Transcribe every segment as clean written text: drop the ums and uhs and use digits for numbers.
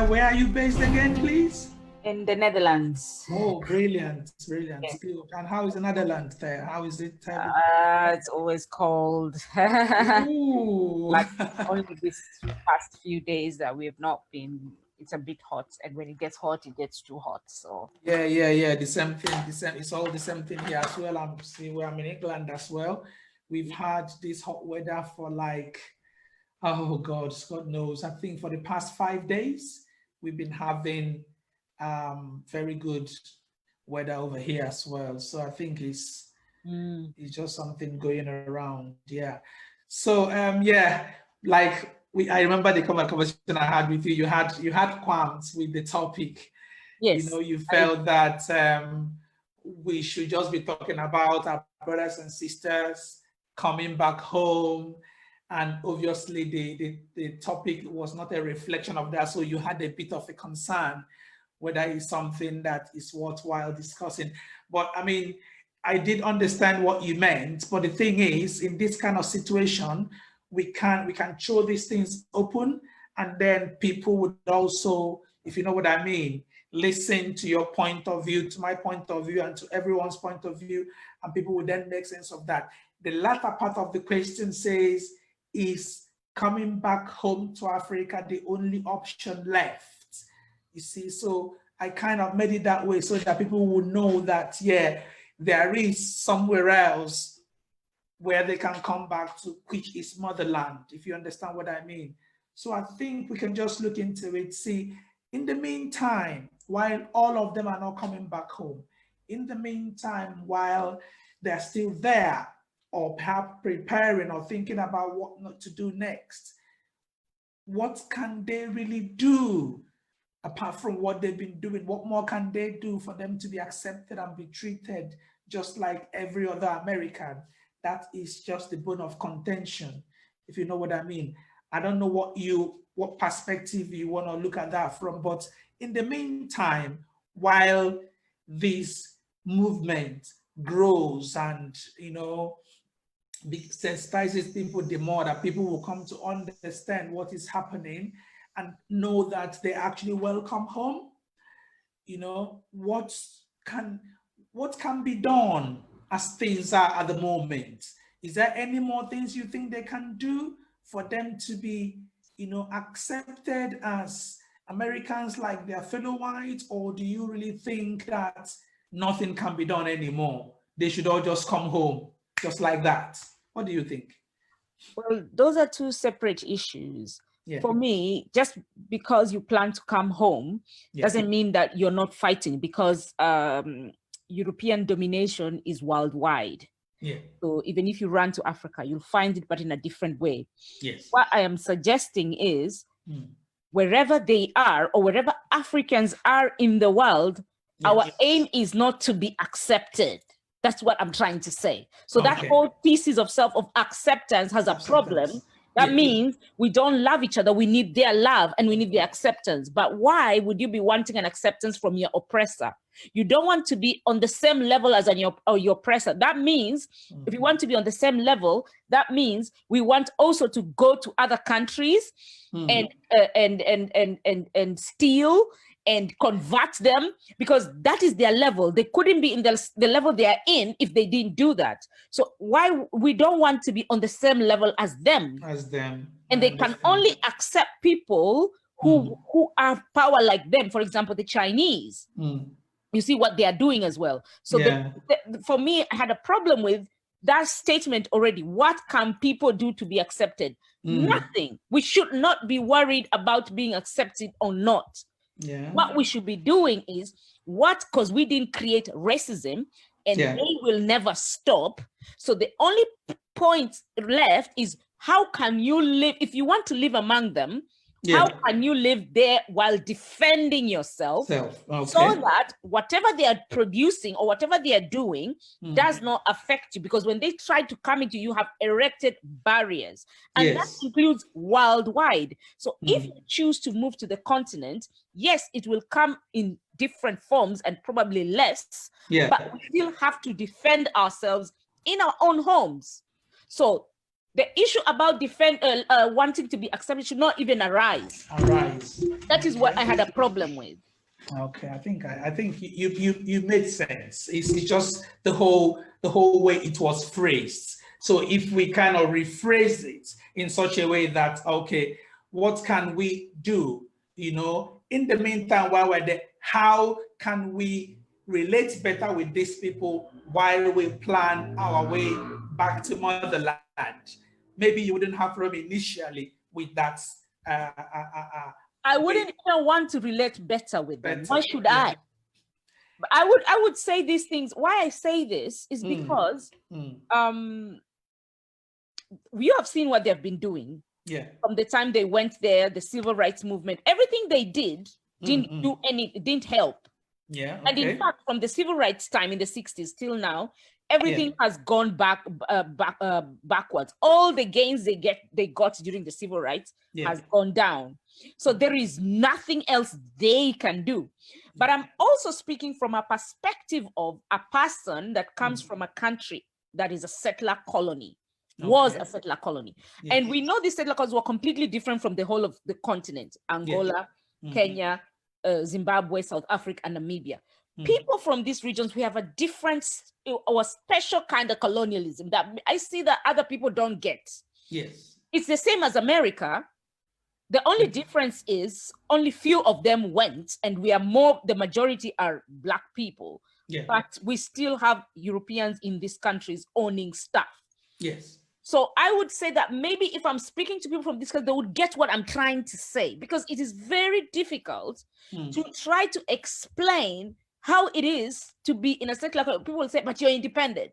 where are you based again, please? In the Netherlands. Oh, brilliant, brilliant. Yes. Good. And how is the Netherlands there? How is it? It's always cold. Ooh. Like only this past few days that we have not been, it's a bit hot. And when it gets hot, it gets too hot. So Yeah. The same thing. It's all the same thing here as well. I'm in England as well. We've had this hot weather for like, oh God knows. I think for the past 5 days, we've been having very good weather over here as well. So I think it's just something going around. Yeah. So yeah, like I remember the conversation I had with you. You had qualms with the topic. yes, You know, you felt that we should just be talking about our brothers and sisters coming back home. And obviously the topic was not a reflection of that. So you had a bit of a concern whether it's something that is worthwhile discussing. But I mean, I did understand what you meant. But the thing is, in this kind of situation, we can throw these things open, and then people would also, if you know what I mean, listen to your point of view, to my point of view, and to everyone's point of view, and people would then make sense of that. The latter part of the question says, is coming back home to Africa the only option left? You see, so I kind of made it that way so that people would know that, yeah, there is somewhere else where they can come back to, which is motherland, if you understand what I mean. So I think we can just look into it, see, in the meantime, while all of them are not coming back home, in the meantime, while they're still there, or perhaps preparing or thinking about what not to do next, what can they really do apart from what they've been doing? What more can they do for them to be accepted and be treated just like every other American? That is just the bone of contention, if you know what I mean. I don't know what perspective you want to look at that from, but in the meantime, while this movement grows and, you know, sensitizes people the more, that people will come to understand what is happening and know that they actually welcome home. You know, what can be done as things are at the moment? Is there any more things you think they can do for them to be, you know, accepted as Americans like their fellow whites? Or do you really think that nothing can be done anymore? They should all just come home just like that? What do you think? well, those are two separate issues. Yeah. For me, just because you plan to come home doesn't mean that you're not fighting, because European domination is worldwide. Yeah. So even if you run to Africa, you'll find it, but in a different way. Yes. What I am suggesting is wherever they are, or wherever Africans are in the world, our aim is not to be accepted. That's what I'm trying to say. So that whole thesis of acceptance has a problem. That means we don't love each other. We need their love and we need their acceptance. But why would you be wanting an acceptance from your oppressor? You don't want to be on the same level as your oppressor. That means if you want to be on the same level, that means we want also to go to other countries and steal and convert them, because that is their level. They couldn't be in the level they are in if they didn't do that. So why we don't want to be on the same level as them? And they can only accept people who have power like them. For example, the Chinese. You see what they are doing as well. So for me, I had a problem with that statement already. What can people do to be accepted? Nothing. We should not be worried about being accepted or not. What we should be doing is because we didn't create racism, and they will never stop. So the only point left is, how can you live, if you want to live among them, how can you live there while defending yourself, so that whatever they are producing or whatever they are doing does not affect you? Because when they try to come into you, have erected barriers, and that includes worldwide. So if you choose to move to the continent, yes, it will come in different forms and probably less, but we still have to defend ourselves in our own homes. So the issue about wanting to be accepted should not even arise. That is what I had a problem with. Okay, I think you made sense. It's just the whole way it was phrased. So if we kind of rephrase it in such a way that, okay, what can we do? You know, in the meantime, while we're there, how can we relate better with these people while we plan our way back to motherland? Maybe you wouldn't have problem initially with that. I wouldn't even want to relate better with them. Why should I? But I would say these things. Why I say this is because you have seen what they've been doing. Yeah. From the time they went there, the civil rights movement, everything they did didn't help. Yeah. Okay. And in fact, from the civil rights time in the 60s till now, everything has gone backwards. All the gains they got during the civil rights has gone down. So there is nothing else they can do. But I'm also speaking from a perspective of a person that comes from a country that is a settler colony, was a settler colony. And we know these settler colonies were completely different from the whole of the continent, Angola, Kenya, Zimbabwe, South Africa, and Namibia. People from these regions, we have a different or special kind of colonialism that I see that other people don't get. Yes. It's the same as America. The only difference is only few of them went, and the majority are Black people. Yeah. But we still have Europeans in these countries owning stuff. Yes. So I would say that maybe if I'm speaking to people from this country, they would get what I'm trying to say, because it is very difficult to try to explain how it is to be in a settler colony. People will say, but you're independent.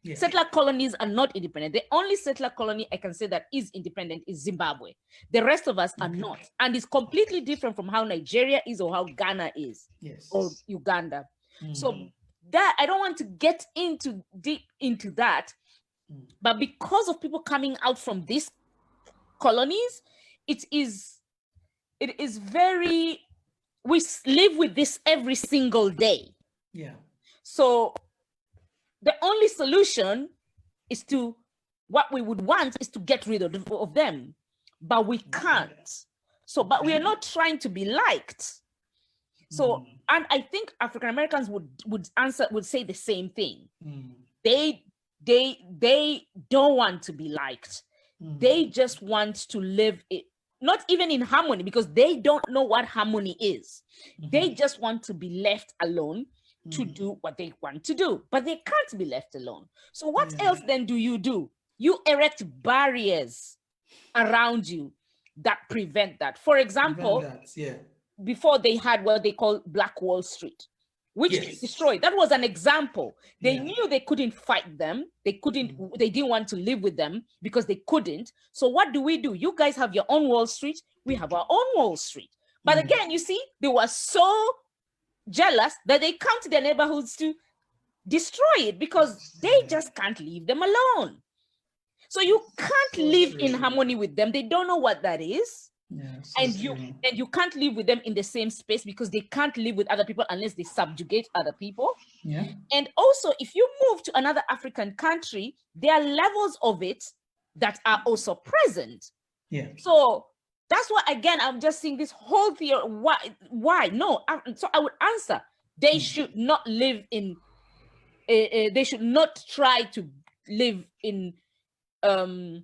Yeah. Settler colonies are not independent. The only settler colony I can say that is independent is Zimbabwe. The rest of us are not. And it's completely different from how Nigeria is or how Ghana is, or Uganda. So that I don't want to get deep into that. But because of people coming out from these colonies, it is very, we live with this every single day. Yeah. So the only solution is what we would want is to get rid of them, but we can't. So, but we are not trying to be liked. So, and I think African Americans would say the same thing. They don't want to be liked. They just want to live it, not even in harmony, because they don't know what harmony is. They just want to be left alone to do what they want to do, but they can't be left alone. So what else then do? You erect barriers around you that prevent that. For example, before they had what they call Black Wall Street, which they destroyed. That was an example. They knew they couldn't fight them. They didn't want to live with them because they couldn't. So what do? You guys have your own Wall Street. We have our own Wall Street. But again, you see, they were so jealous that they come to their neighborhoods to destroy it because they just can't leave them alone. So you can't live in harmony with them. They don't know what that is. And you can't live with them in the same space because they can't live with other people unless they subjugate other people. And also, if you move to another African country, there are levels of it that are also present. So that's why, again, I'm just seeing this whole theory. Why? No. So I would answer, they should not live in, they should not try to live in, to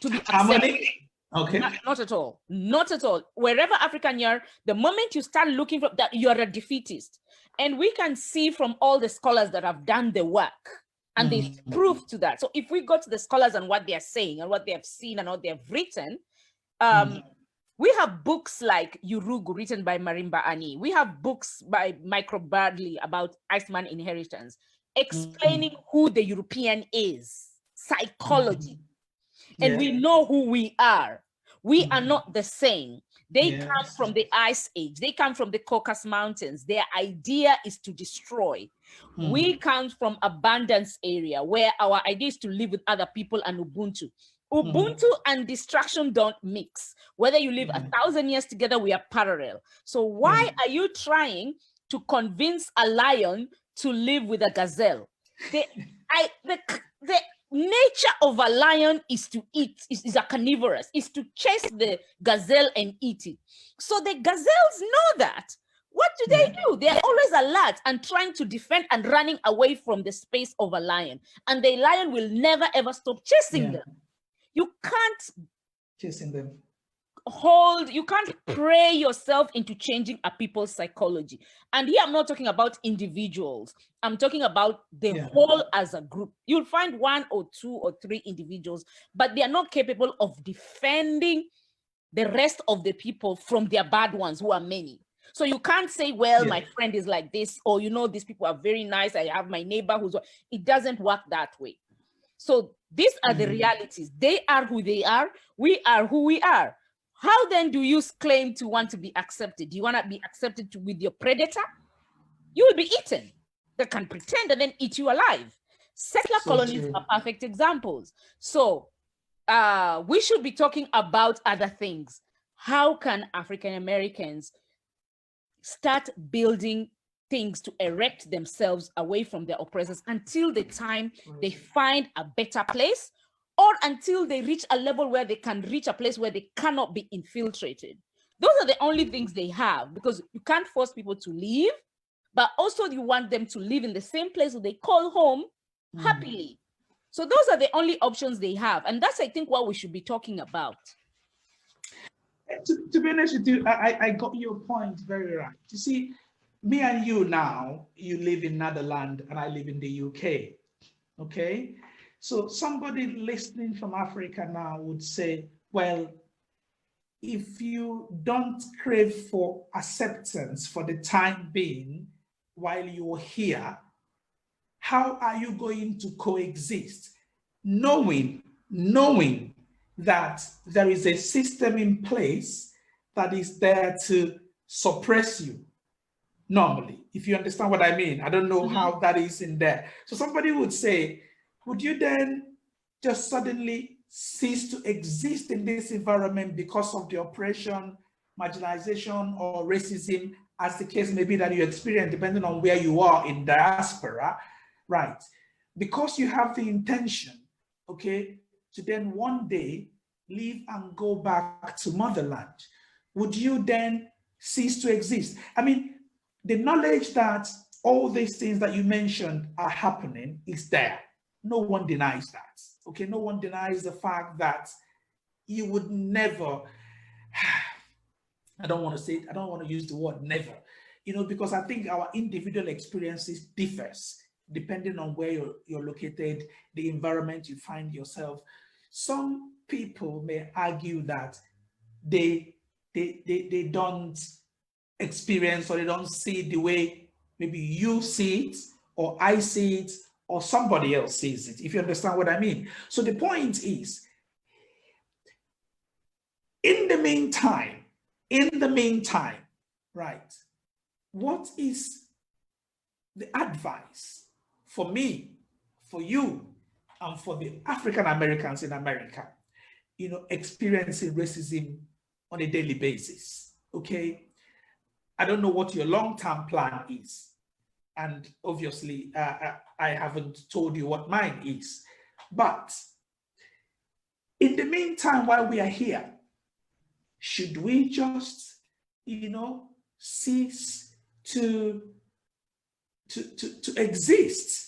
be harmony. Okay. Not at all. Not at all. Wherever African you are, the moment you start looking for that, you are a defeatist. And we can see from all the scholars that have done the work, and they prove to that. So if we go to the scholars and what they are saying and what they have seen and what they have written, we have books like Yurugu, written by Marimba Ani. We have books by Michael Bradley about Iceman inheritance, explaining who the European is, psychology. And we know who we are. We are not the same. They come from the Ice Age. They come from the Caucasus Mountains. Their idea is to destroy. We come from abundance area where our idea is to live with other people and Ubuntu. Ubuntu and destruction don't mix. Whether you live 1,000 years together, we are parallel. So why are you trying to convince a lion to live with a gazelle? nature of a lion is to eat, is a carnivorous, is to chase the gazelle and eat it. So the gazelles know that. What do? They are always alert and trying to defend and running away from the space of a lion. And the lion will never ever stop chasing them. You can't chasing them. You can't pray yourself into changing a people's psychology. And here I'm not talking about individuals. I'm talking about the whole as a group. You'll find 1 or 2 or 3 individuals, but they are not capable of defending the rest of the people from their bad ones, who are many. So you can't say, well, my friend is like this, or, you know, these people are very nice. I have my neighbor who's, it doesn't work that way. So these are the realities. They are who they are. We are who we are. How then do you claim to want to be accepted? Do you want to be accepted with your predator? You will be eaten. They can pretend and then eat you alive. Settler colonies are perfect examples. So we should be talking about other things. How can African Americans start building things to erect themselves away from their oppressors until the time they find a better place, or until they reach a level where they can reach a place where they cannot be infiltrated? Those are the only things they have, because you can't force people to leave, but also you want them to live in the same place that they call home happily. So those are the only options they have. And that's, I think, what we should be talking about. To be honest with you, I got your point very right. You see, me and you now, you live in Netherlands and I live in the UK, okay? So somebody listening from Africa now would say, well, if you don't crave for acceptance for the time being while you're here, how are you going to coexist? Knowing that there is a system in place that is there to suppress you normally, if you understand what I mean. I don't know how that is in there. So somebody would say, would you then just suddenly cease to exist in this environment because of the oppression, marginalization, or racism, as the case may be, that you experience, depending on where you are in diaspora, right? Because you have the intention, okay, to then one day leave and go back to motherland, would you then cease to exist? I mean, the knowledge that all these things that you mentioned are happening is there. No one denies that, okay? No one denies the fact that you would never, I don't want to say it, I don't want to use the word never, you know, because I think our individual experiences differs depending on where you're located, the environment you find yourself. Some people may argue that they don't experience, or they don't see it the way maybe you see it, or I see it, or somebody else sees it, if you understand what I mean. So the point is, in the meantime, right, what is the advice for me, for you, and for the African Americans in America, you know, experiencing racism on a daily basis, okay? I don't know what your long-term plan is. And obviously, I haven't told you what mine is. But in the meantime, while we are here, should we just, you know, cease to exist?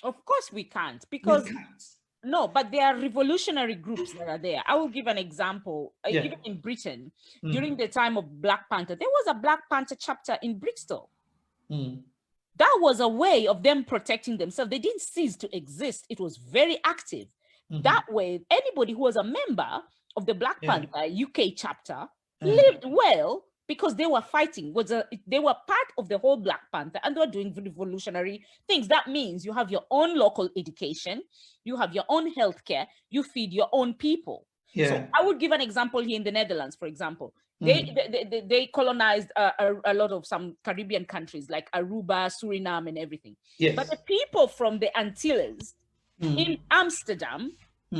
Of course we can't, because no, but there are revolutionary groups that are there. I will give an example. Even in Britain, during the time of Black Panther, there was a Black Panther chapter in Bristol. That was a way of them protecting themselves. They didn't cease to exist. It was very active. That way, anybody who was a member of the Black Panther UK chapter lived well, because they were fighting. They were part of the whole Black Panther, and they were doing revolutionary things. That means you have your own local education, you have your own healthcare, you feed your own people. So I would give an example here in the Netherlands, for example. They colonized a lot of some Caribbean countries like Aruba, Suriname, and everything. But the people from the Antilles in Amsterdam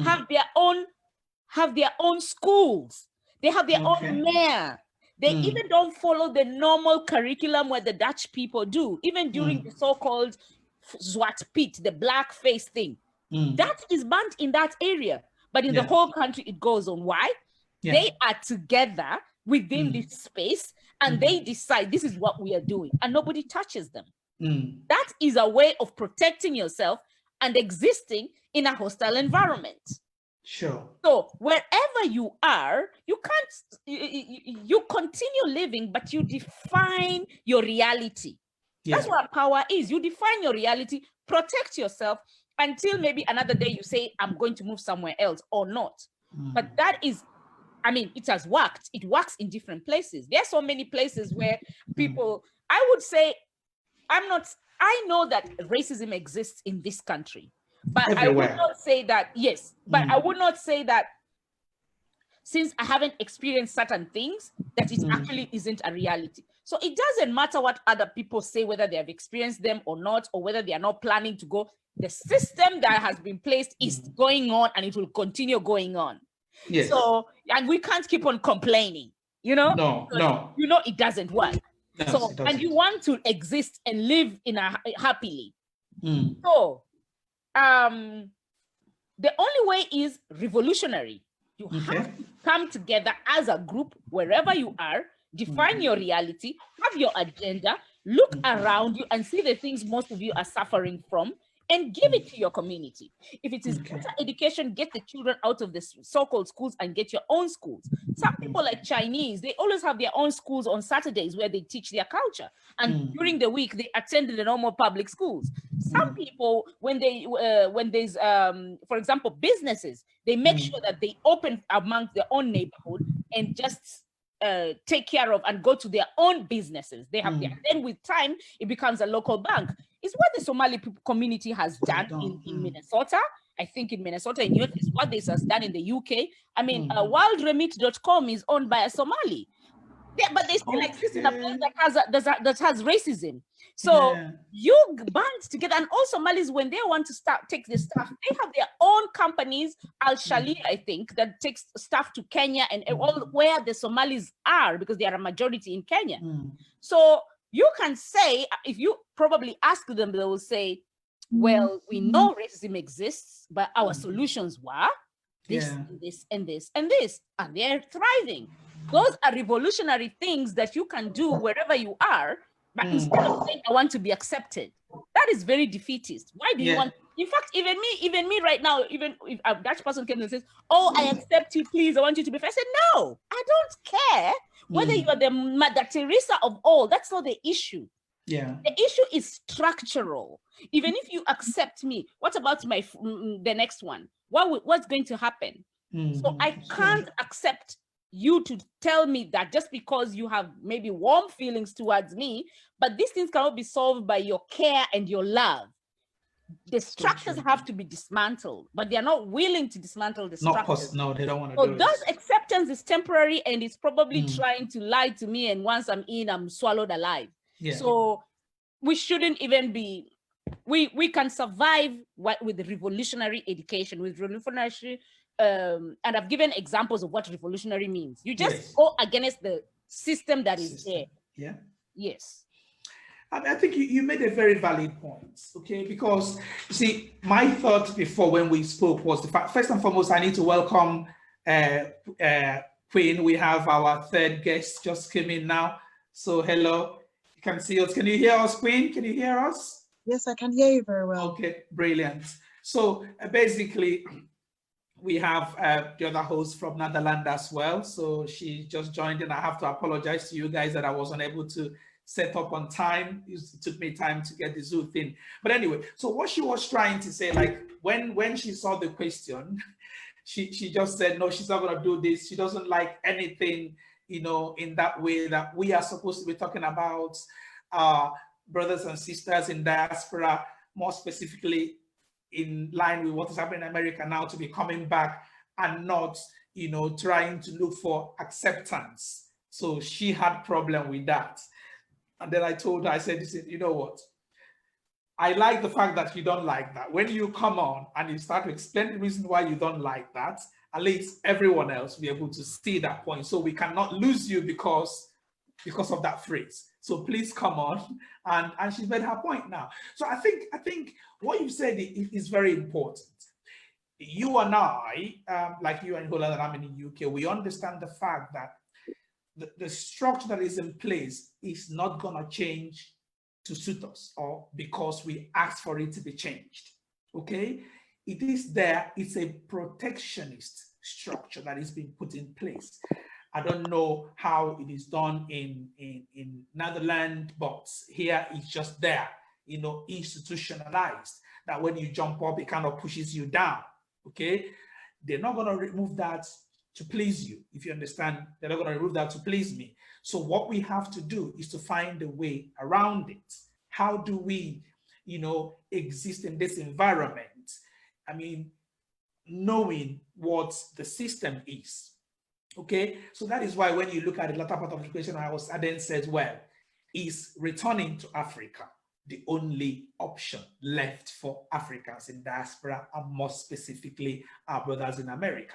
have their own schools. They have their own mayor. They even don't follow the normal curriculum where the Dutch people do, even during the so-called Zwart Piet, the blackface thing. That is banned in that area. But in the whole country, it goes on. Why? Yeah. They are together within this space and they decide this is what we are doing and nobody touches them. That is a way of protecting yourself and existing in a hostile environment. Sure. So wherever you are, you can't, you continue living, but you define your reality. Yeah. That's what power is. You define your reality, protect yourself until maybe another day you say, I'm going to move somewhere else or not. But that is, I mean, it has worked. It works in different places. There are so many places where people, I would say, I know that racism exists in this country, but everywhere. I would not say that, yes, but I would not say that since I haven't experienced certain things, that it actually isn't a reality. So it doesn't matter what other people say, whether they have experienced them or not, or whether they are not planning to go. The system that has been placed is going on and it will continue going on. Yes. So, and we can't keep on complaining, you know? No. You know, it doesn't work. Yes, so, and you want to exist and live in a happily. So, the only way is revolutionary. You have to come together as a group, wherever you are, define your reality, have your agenda, look around you and see the things most of you are suffering from, and give it to your community. If it is better education, get the children out of the so-called schools and get your own schools. Some people like Chinese, they always have their own schools on Saturdays where they teach their culture. And during the week, they attend the normal public schools. Some people, when there's, for example, businesses, they make sure that they open amongst their own neighborhood and just take care of and go to their own businesses. They have then with time, it becomes a local bank. It's what the Somali community has done in Minnesota. I think in Minnesota, in Europe, is what this has done in the UK. I mean, WorldRemit.com is owned by a Somali. Yeah, but they still exist in a place that has racism. So you band together, and all Somalis, when they want to take this stuff, they have their own companies, Al Shali, I think, that takes stuff to Kenya and all where the Somalis are, because they are a majority in Kenya. So you can say, if you probably ask them, they will say, well, we know racism exists, but our solutions were this, and this, and this, and this, and they're thriving. Those are revolutionary things that you can do wherever you are, but instead of saying, I want to be accepted, that is very defeatist. Why do you want, in fact, even me right now, even if a Dutch person came and says, oh, I accept you, please, I want you to be fair. I said, no, I don't care whether you are the Mother Teresa of all. That's not the issue. Yeah. The issue is structural. Even if you accept me, what about the next one? What's going to happen? So I can't accept you to tell me that just because you have maybe warm feelings towards me, but these things cannot be solved by your care and your love. The structures have to be dismantled, but they are not willing to dismantle the structures. No, they don't want to so do it. Those acceptance is temporary, and it's probably trying to lie to me, and once I'm in, I'm swallowed alive. Yeah. So we shouldn't even be, we can survive with the revolutionary education, with revolutionary, and I've given examples of what revolutionary means. You just go against the system that is there. Yeah. Yes. I think you made a very valid point, okay? Because, you see, my thought before when we spoke was the fact, first and foremost, I need to welcome Queen. We have our third guest just came in now. So, hello. You can see us. Can you hear us, Queen? Can you hear us? Yes, I can hear you very well. Okay, brilliant. So, basically, we have the other host from Netherlands as well. So, she just joined, and I have to apologize to you guys that I was unable to set up on time. It took me time to get the Zoom thing. But anyway, so what she was trying to say, like when she saw the question, she just said, no, she's not going to do this. She doesn't like anything, you know, in that way that we are supposed to be talking about brothers and sisters in diaspora, more specifically in line with what is happening in America now, to be coming back and not, you know, trying to look for acceptance. So she had problem with that. And then I told her, I said, you know what? I like the fact that you don't like that. When you come on and you start to explain the reason why you don't like that, at least everyone else will be able to see that point. So we cannot lose you because because of that phrase. So please come on. And she's made her point now. So I think what you've said is very important. You and I, like you and Holland and I'm in the UK, we understand the fact that the structure that is in place is not going to change to suit us or because we asked for it to be changed. Okay? It is there. It's a protectionist structure that is being put in place. I don't know how it is done in Netherlands, but here it's just there, institutionalized, that when you jump up, it kind of pushes you down. Okay, they're not going to remove that to please you. If you understand, they're not going to remove that to please me. So what we have to do is to find a way around it. How do we, exist in this environment? I mean, knowing what the system is. Okay, so that is why when you look at the latter part of the question, I then said, well, is returning to Africa the only option left for Africans in diaspora, and more specifically our brothers in America?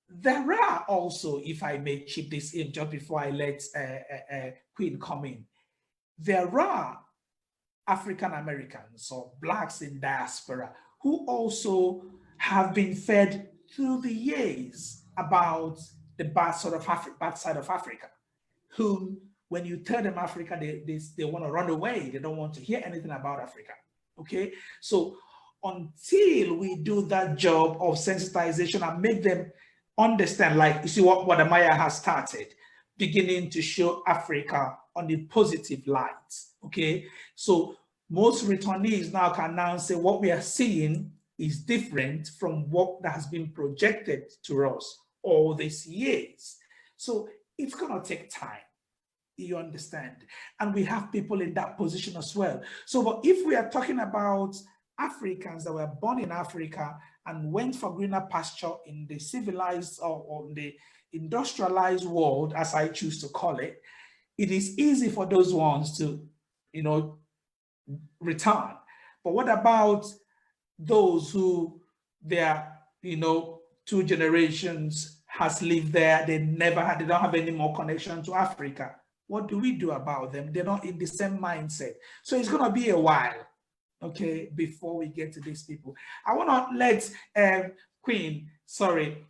There are also, if I may chip this in just before I let Queen come in, there are African Americans or Blacks in diaspora who also have been fed through the years about the bad side of Africa, whom when you tell them Africa, they want to run away. They don't want to hear anything about Africa. Okay, so until we do that job of sensitization and make them understand, like you see what Amaya has started, beginning to show Africa on the positive light. Okay, so most returnees now can now say what we are seeing is different from what has been projected to us all these years. So it's going to take time. You understand? And we have people in that position as well. So but if we are talking about Africans that were born in Africa and went for greener pasture in the civilized or the industrialized world, as I choose to call it, it is easy for those ones to, return. But what about those who their, 2 generations has lived there, they don't have any more connection to Africa? What do we do about them? They're not in the same mindset. So it's going to be a while, okay, before we get to these people. I want to let Queen, sorry,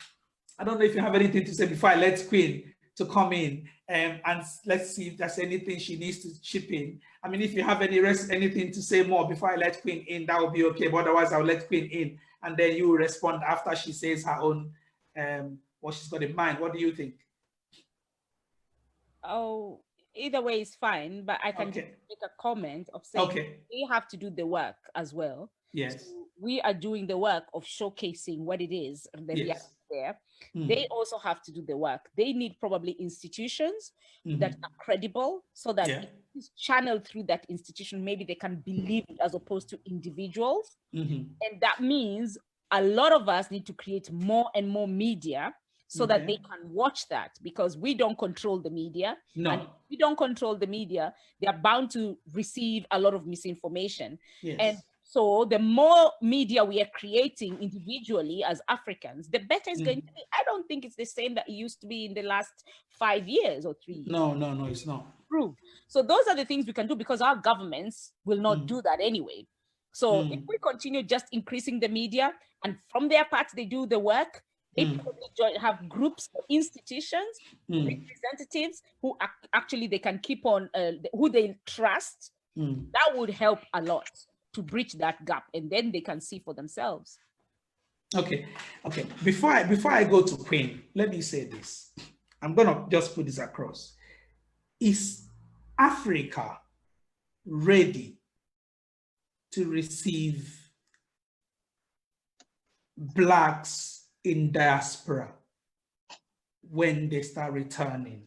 I don't know if you have anything to say before I let Queen to come in, and let's see if there's anything she needs to chip in. I mean, if you have anything to say more before I let Queen in, that will be okay. But otherwise, I'll let Queen in, and then you will respond after she says her own, what she's got in mind. What do you think? Oh, either way is fine, but I can just make a comment of saying we have to do the work as well. Yes. So we are doing the work of showcasing what it is and then there. They also have to do the work. They need probably institutions that are credible, so that if it's channeled through that institution, maybe they can believe it as opposed to individuals. And that means a lot of us need to create more and more media so that they can watch that, because we don't control the media. No. And if we don't control the media, they are bound to receive a lot of misinformation. Yes. And so the more media we are creating individually as Africans, the better it's going to be. I don't think it's the same that it used to be in the last 5 years or 3 years. No, it's not. True. So those are the things we can do, because our governments will not do that anyway. So if we continue just increasing the media, and from their part, they do the work, they probably have groups or institutions, representatives who actually they can keep on, who they trust. That would help a lot to bridge that gap, and then they can see for themselves. Okay. Before I go to Queen, let me say this. I'm gonna just put this across. Is Africa ready to receive Blacks in diaspora when they start returning?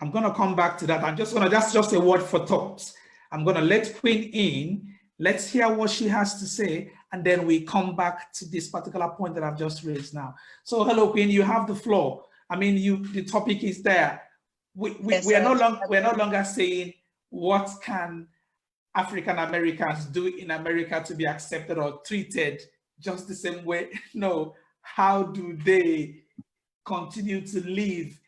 I'm gonna come back to that. That's just a word for thought. I'm gonna let Queen in. Let's hear what she has to say, and then we come back to this particular point that I've just raised now. So, hello, Queen, you have the floor. I mean, the topic is there. We are no longer saying what can African Americans do in America to be accepted or treated just the same way. No, how do they continue to live,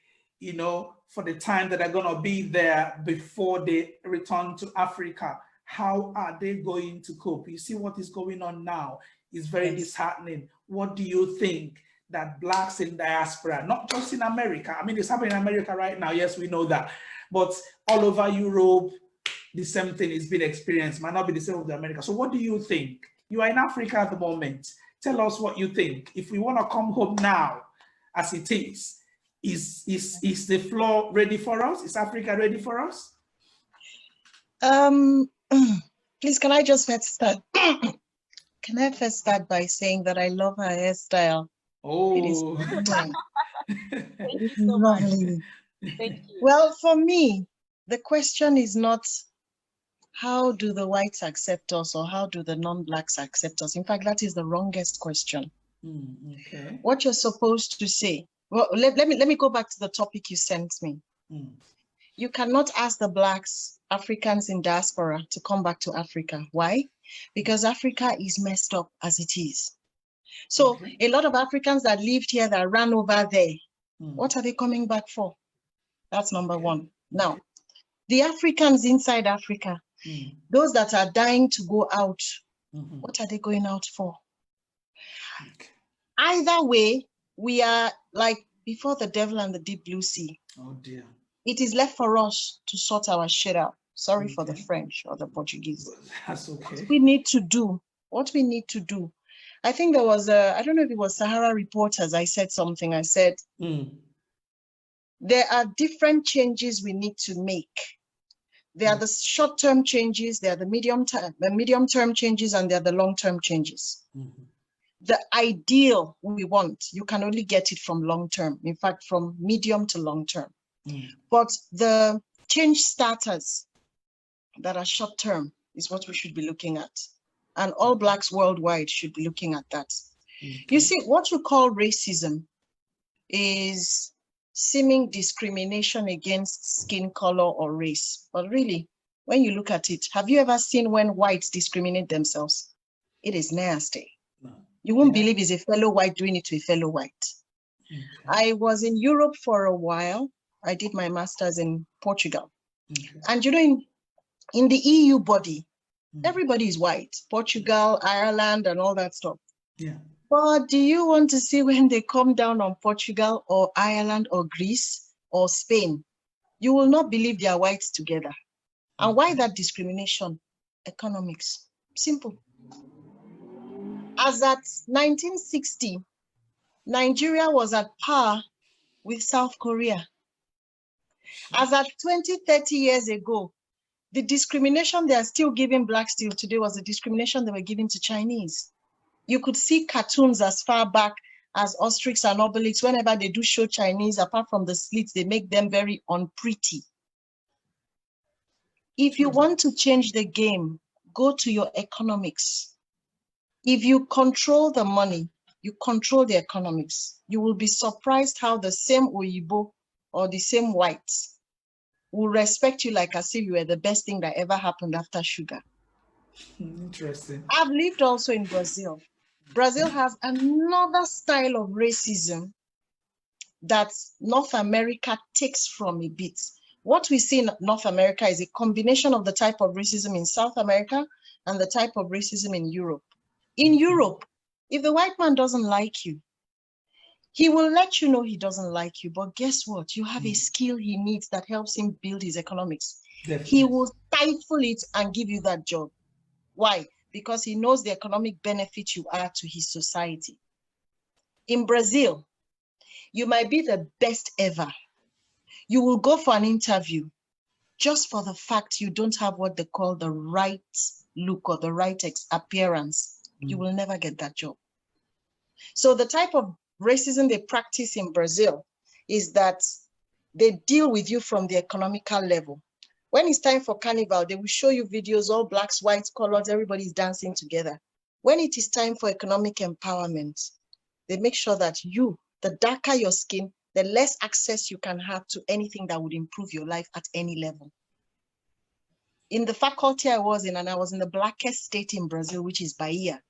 for the time that are going to be there before they return to Africa. How are they going to cope? You see what is going on now is very disheartening. What do you think that Blacks in diaspora, not just in America, I mean, it's happening in America right now, yes, we know that, but all over Europe, the same thing is being experienced, might not be the same with America. So what do you think? You are in Africa at the moment. Tell us what you think. If we want to come home now, as it is the floor ready for us? Is Africa ready for us? Please, can I just first start? Can I first start by saying that I love her hairstyle? Oh, it is Thank you so lovely. Much. Thank you. Well, for me, the question is not how do the whites accept us or how do the non-blacks accept us. In fact, that is the wrongest question. Okay. What you're supposed to say. Well, let me go back to the topic you sent me. You cannot ask the blacks, Africans in diaspora, to come back to Africa. Why? Because Africa is messed up as it is. So a lot of Africans that lived here that ran over there, what are they coming back for? That's number one. Now, the Africans inside Africa, those that are dying to go out, what are they going out for? Either way, we are like before the devil and the deep blue sea. Oh dear. It is left for us to sort our shit out. Sorry for the French or the Portuguese. That's okay. What we need to do. I think there was I don't know if it was Sahara Reporters. I said something. I said, there are different changes we need to make. There are the short-term changes, there are the medium-term changes, and there are the long-term changes. The ideal we want, you can only get it from long-term. In fact, from medium to long-term. But the change starters that are short-term is what we should be looking at. And all blacks worldwide should be looking at that. You see, what you call racism is seeming discrimination against skin color or race. But really, when you look at it, have you ever seen when whites discriminate themselves? It is nasty. No. You won't believe it's a fellow white doing it to a fellow white. I was in Europe for a while. I did my master's in Portugal. And you know, in the EU body, everybody is white. Portugal, Ireland, and all that stuff. But do you want to see when they come down on Portugal or Ireland or Greece or Spain, you will not believe they are whites together. And why that discrimination? Economics. Simple. As at 1960, Nigeria was at par with South Korea. As at 20, 30 years ago, the discrimination they are still giving blacks till today was the discrimination they were giving to Chinese. You could see cartoons as far back as Asterix and Obelix. Whenever they do show Chinese, apart from the slits, they make them very unpretty. If you want to change the game, go to your economics. If you control the money, you control the economics. You will be surprised how the same Oyibo or the same whites will respect you like as if you were the best thing that ever happened after sugar. Interesting. I've lived also in Brazil. Brazil has another style of racism that North America takes from a bit. What we see in North America is a combination of the type of racism in South America and the type of racism in Europe. In Europe, if the white man doesn't like you, he will let you know he doesn't like you, but guess what? You have a skill he needs that helps him build his economics. Definitely. He will stifle it and give you that job. Why? Because he knows the economic benefit you are to his society. In Brazil, you might be the best ever. You will go for an interview just for the fact you don't have what they call the right look or the right appearance. You will never get that job. So the type of racism they practice in Brazil is that they deal with you from the economical level. When it's time for carnival, they will show you videos, all blacks, whites, colors, everybody's dancing together. When it is time for economic empowerment, they make sure that you, the darker your skin, the less access you can have to anything that would improve your life at any level. In the faculty I was in, and I was in the blackest state in Brazil, which is Bahia.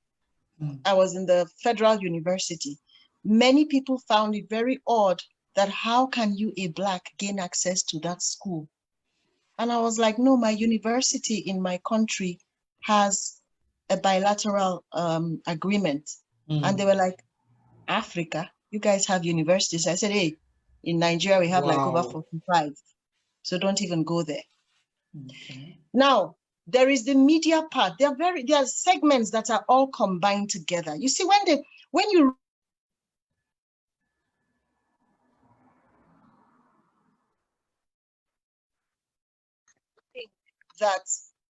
I was in the Federal University. Many people found it very odd that how can you, a Black, gain access to that school? And I was like, no, my university in my country has a bilateral agreement. And they were like, Africa, you guys have universities. I said, hey, in Nigeria, we have like over 45. So don't even go there. Okay. Now, there is the media part. There are segments that are all combined together. You see, when you think that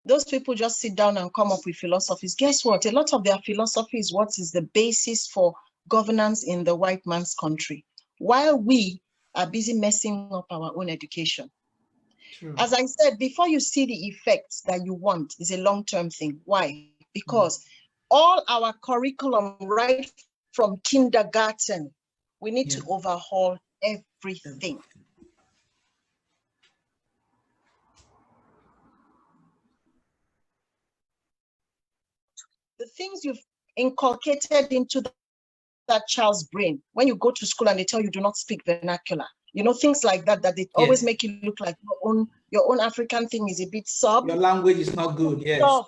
those people just sit down and come up with philosophies, guess what? A lot of their philosophy is what is the basis for governance in the white man's country, while we are busy messing up our own education. True. As I said, before you see the effects that you want, is a long-term thing. Why? Because all our curriculum, right from kindergarten, we need to overhaul everything. The things you've inculcated into that child's brain, when you go to school and they tell you do not speak vernacular, you know, things like that, that they always make you look like your own African thing is a bit soft. Your language is not good, yes. So,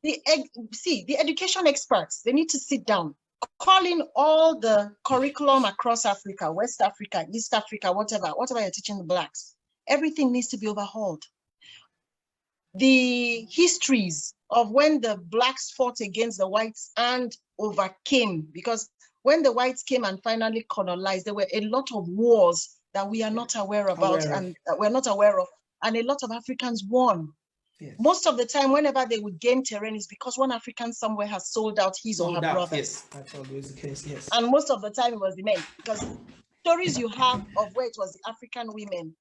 the education experts, they need to sit down, call in all the curriculum across Africa, West Africa, East Africa, whatever you're teaching the Blacks. Everything needs to be overhauled. The histories of when the Blacks fought against the whites and overcame, because when the whites came and finally colonized, there were a lot of wars that we are not aware about and that we're not aware of, and a lot of Africans won. Yes. Most of the time, whenever they would gain terrain, is because one African somewhere has sold out his or her brothers. Yes, that's always the case, yes. And most of the time it was the men, because stories you have of where it was the African women,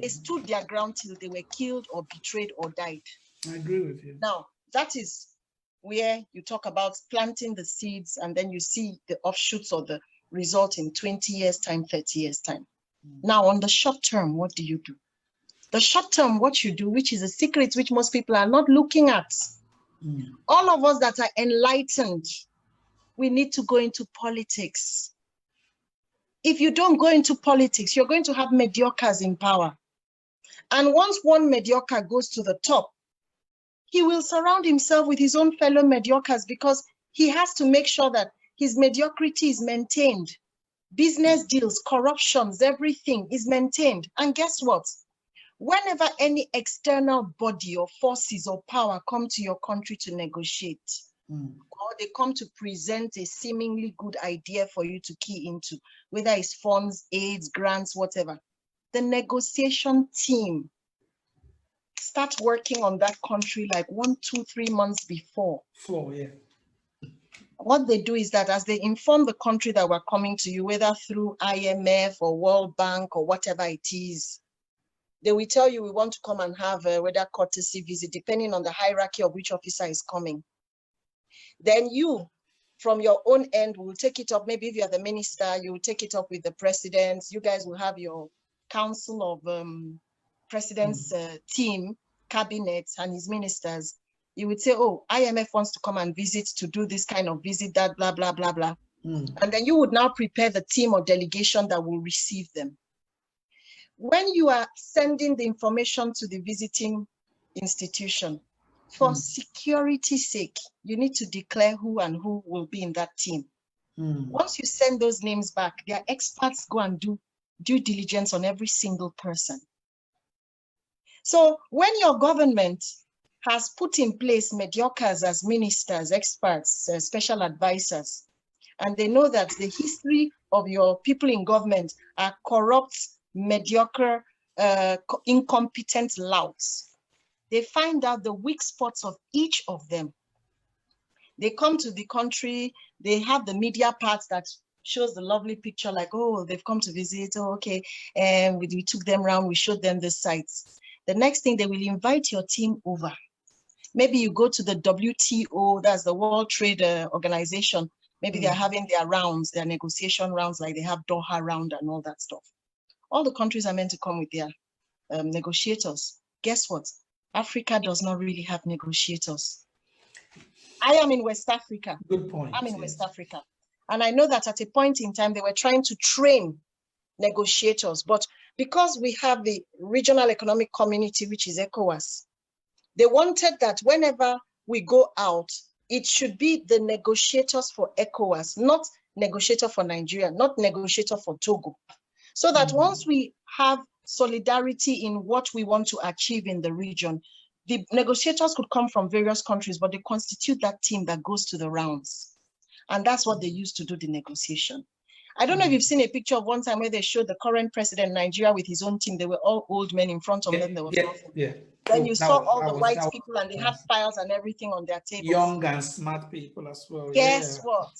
they stood their ground till they were killed or betrayed or died. I agree with you. Now, that is where you talk about planting the seeds and then you see the offshoots or the result in 20 years time, 30 years time. Now, on the short term, what do you do? The short term, what you do, which is a secret which most people are not looking at. All of us that are enlightened, we need to go into politics. If you don't go into politics, you're going to have mediocres in power. And once one mediocre goes to the top, he will surround himself with his own fellow mediocres because he has to make sure that his mediocrity is maintained. Business deals, corruptions, everything is maintained. And guess what? Whenever any external body or forces or power come to your country to negotiate, or they come to present a seemingly good idea for you to key into, whether it's funds, aids, grants, whatever, the negotiation team start working on that country like 1, 2, 3 months before. What they do is that as they inform the country that we're coming to you, whether through IMF or World Bank or whatever it is, they will tell you we want to come and have a whether courtesy visit, depending on the hierarchy of which officer is coming. Then you, from your own end, will take it up. Maybe if you're the minister, you will take it up with the president. You guys will have your council of president's team, cabinet, and his ministers. You would say, oh, IMF wants to come and visit, to do this kind of visit, that, blah, blah, blah, blah. And then you would now prepare the team or delegation that will receive them. When you are sending the information to the visiting institution, for security's sake, you need to declare who and who will be in that team. Once you send those names back, their experts go and do due diligence on every single person. So when your government has put in place mediocres as ministers, experts, special advisors, and they know that the history of your people in government are corrupt, mediocre, incompetent louts, they find out the weak spots of each of them. They come to the country, they have the media parts that shows the lovely picture like, oh, they've come to visit, oh, okay, and we took them around, we showed them the sites. The next thing, they will invite your team over. Maybe you go to the WTO, that's the World Trade Organization. Maybe they're having their rounds, their negotiation rounds, like they have Doha round and all that stuff. All the countries are meant to come with their negotiators. Guess what? Africa does not really have negotiators. I am in West Africa. Good point. I'm in West Africa. And I know that at a point in time, they were trying to train negotiators, but because we have the regional economic community, which is ECOWAS, they wanted that whenever we go out, it should be the negotiators for ECOWAS, not negotiator for Nigeria, not negotiator for Togo. So that once we have solidarity in what we want to achieve in the region, the negotiators could come from various countries, but they constitute that team that goes to the rounds. And that's what they use to do the negotiation. I don't know if you've seen a picture of one time where they showed the current president of Nigeria with his own team. They were all old men in front of them. There was Then you saw all the white people and they had files and everything on their tables. Young and smart people as well. Guess what?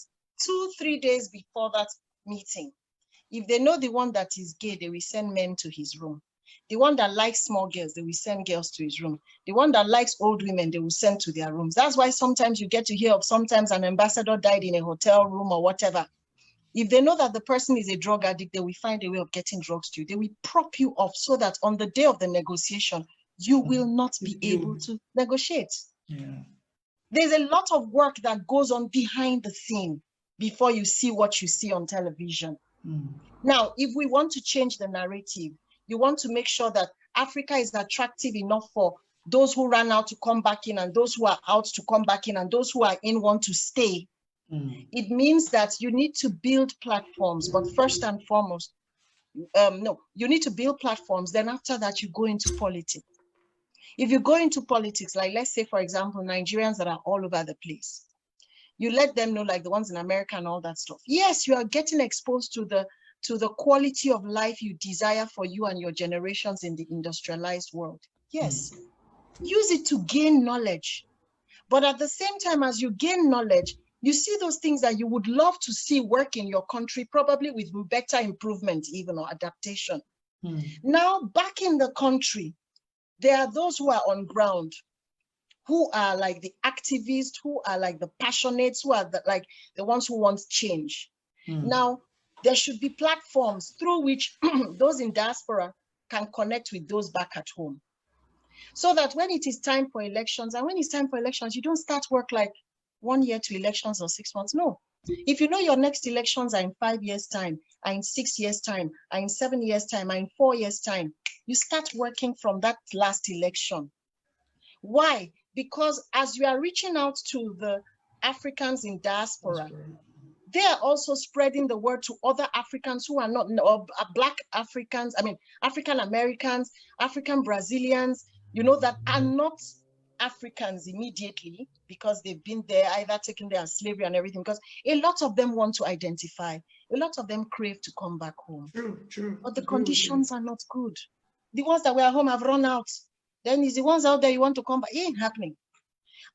2-3 days before that meeting, if they know the one that is gay, they will send men to his room. The one that likes small girls, they will send girls to his room. The one that likes old women, they will send to their rooms. That's why sometimes you get to hear of sometimes an ambassador died in a hotel room or whatever. If they know that the person is a drug addict, they will find a way of getting drugs to you. They will prop you up so that on the day of the negotiation, you will not be able to negotiate. Yeah. There's a lot of work that goes on behind the scene before you see what you see on television. Now, if we want to change the narrative, you want to make sure that Africa is attractive enough for those who ran out to come back in and those who are out to come back in and those who are in want to stay. It means that you need to build platforms, but first and foremost, you need to build platforms. Then after that, you go into politics. If you go into politics, like let's say, for example, Nigerians that are all over the place, you let them know, like the ones in America and all that stuff. Yes, you are getting exposed to the quality of life you desire for you and your generations in the industrialized world. Yes, use it to gain knowledge. But at the same time, as you gain knowledge, you see those things that you would love to see work in your country, probably with better improvement even or adaptation. Now, back in the country, there are those who are on ground, who are like the activists, who are like the passionates, who are like the ones who want change. Now, there should be platforms through which those in diaspora can connect with those back at home. So that when it is time for elections, and when it's time for elections, you don't start work like 1 year to elections or 6 months. No. If you know your next elections are in 5 years' time, are in 6 years' time, are in 7 years' time, are in 4 years' time, you start working from that last election. Why? Because as you are reaching out to the Africans in diaspora, they are also spreading the word to other Africans who are not, or Black Africans, I mean, African Americans, African Brazilians, you know, that are not Africans immediately because they've been there, either taken their slavery and everything, because a lot of them want to identify, a lot of them crave to come back home. True. But the conditions are not good. The ones that were at home have run out. Then is the ones out there you want to come back. It ain't happening.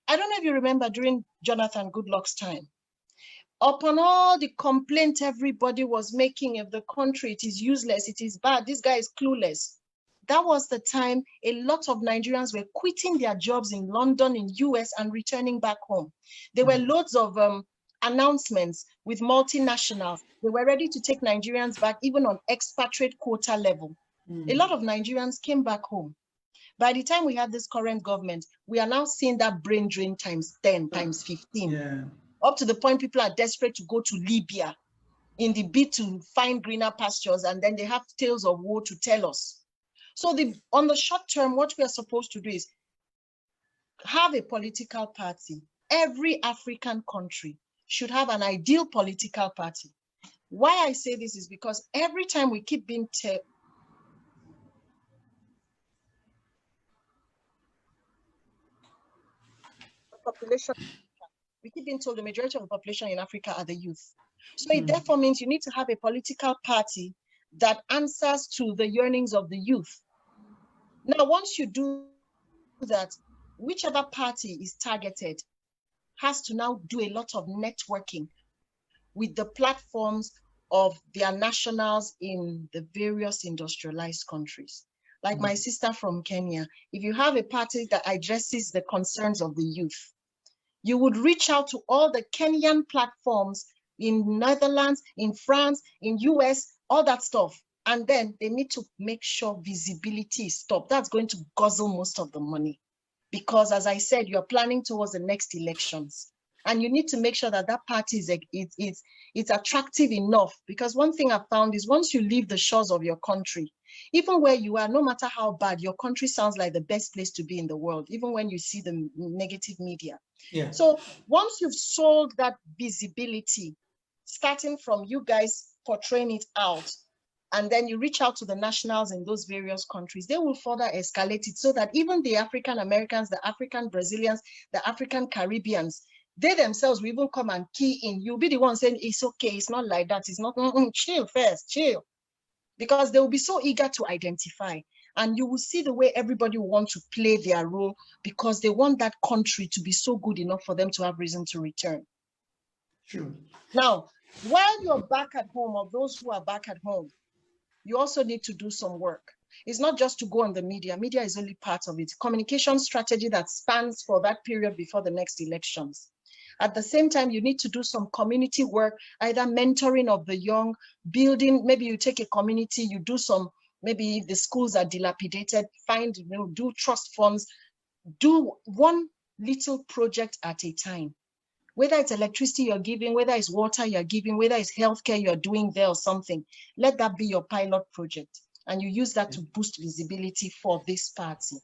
I don't know if you remember during Jonathan Goodluck's time, upon all the complaint everybody was making of the country, it is useless, it is bad, this guy is clueless. That was the time a lot of Nigerians were quitting their jobs in London, in US, and returning back home. There were loads of announcements with multinationals. They were ready to take Nigerians back, even on expatriate quota level. A lot of Nigerians came back home. By the time we had this current government, we are now seeing that brain drain times 10, times 15. Yeah. Up to the point people are desperate to go to Libya in the bid to find greener pastures, and then they have tales of woe to tell us. So on the short term, what we are supposed to do is have a political party. Every African country should have an ideal political party. Why I say this is because every time we keep being we keep being told the majority of the population in Africa are the youth. So it therefore means you need to have a political party that answers to the yearnings of the youth. Now, once you do that, whichever party is targeted has to now do a lot of networking with the platforms of their nationals in the various industrialized countries. Like my sister from Kenya, if you have a party that addresses the concerns of the youth, you would reach out to all the Kenyan platforms in Netherlands, in France, in US, all that stuff. And then they need to make sure visibility is stopped. That's going to guzzle most of the money. Because as I said, you're planning towards the next elections. And you need to make sure that that party it's attractive enough, because one thing I've found is once you leave the shores of your country, even where you are, no matter how bad, your country sounds like the best place to be in the world, even when you see the negative media. Yeah. So once you've sold that visibility, starting from you guys portraying it out, and then you reach out to the nationals in those various countries, they will further escalate it so that even the African Americans, the African Brazilians, the African Caribbeans, they themselves will even come and key in. You'll be the one saying, it's okay, it's not like that, it's not, chill first, chill. Because they will be so eager to identify. And you will see the way everybody will want to play their role because they want that country to be so good enough for them to have reason to return. True. Now, while you're back at home, or those who are back at home, you also need to do some work. It's not just to go on the media. Media is only part of it. Communication strategy that spans for that period before the next elections. At the same time, you need to do some community work, either mentoring of the young, building, maybe you take a community, you do some, maybe if the schools are dilapidated, find, do trust funds, do one little project at a time. Whether it's electricity you're giving, whether it's water you're giving, whether it's healthcare you're doing there or something, let that be your pilot project. And you use that to boost visibility for this party.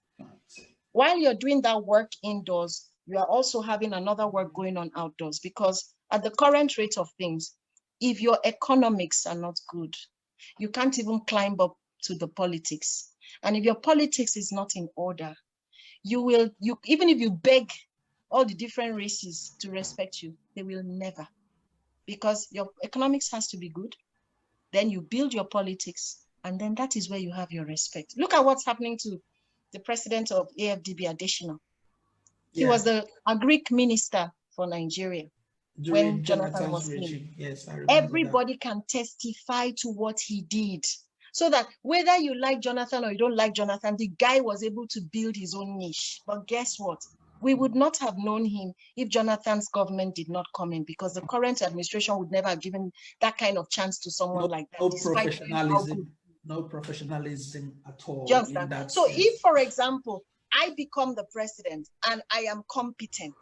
While you're doing that work indoors, you are also having another work going on outdoors, because at the current rate of things, if your economics are not good, you can't even climb up to the politics. And if your politics is not in order, even if you beg all the different races to respect you, they will never, because your economics has to be good. Then you build your politics, and then that is where you have your respect. Look at what's happening to the president of AFDB, Adesina. He was the Agric minister for Nigeria when Jonathan was in. Yes, I remember. Everybody can testify to what he did. So that whether you like Jonathan or you don't like Jonathan, the guy was able to build his own niche. But guess what? We would not have known him if Jonathan's government did not come in, because the current administration would never have given that kind of chance to someone like that. No professionalism at all. Just that. So if, for example, I become the president and I am competent,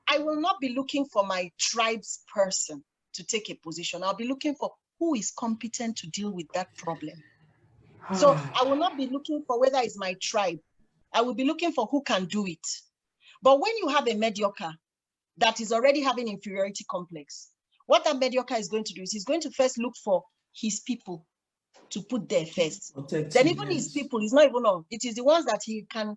I will not be looking for my tribe's person to take a position. I'll be looking for who is competent to deal with that problem. So I will not be looking for whether it's my tribe. I will be looking for who can do it. But when you have a mediocre that is already having inferiority complex, what that mediocre is going to do is he's going to first look for his people to put there first. Then even his people, it's not even all. It is the ones that he can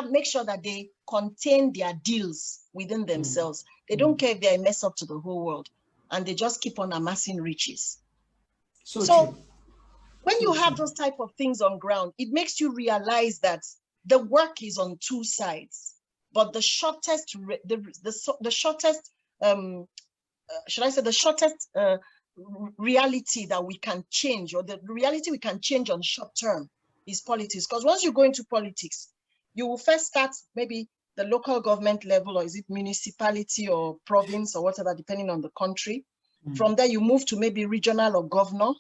make sure that they contain their deals within themselves. They don't care if they're a mess up to the whole world, and they just keep on amassing riches. So when you have those type of things on ground, it makes you realize that the work is on two sides, but the shortest, should I say the shortest reality that we can change, or the reality we can change on short term, is politics. Because once you go into politics, you will first start maybe the local government level, or is it municipality or province or whatever, depending on the country. From there, you move to maybe regional or governor.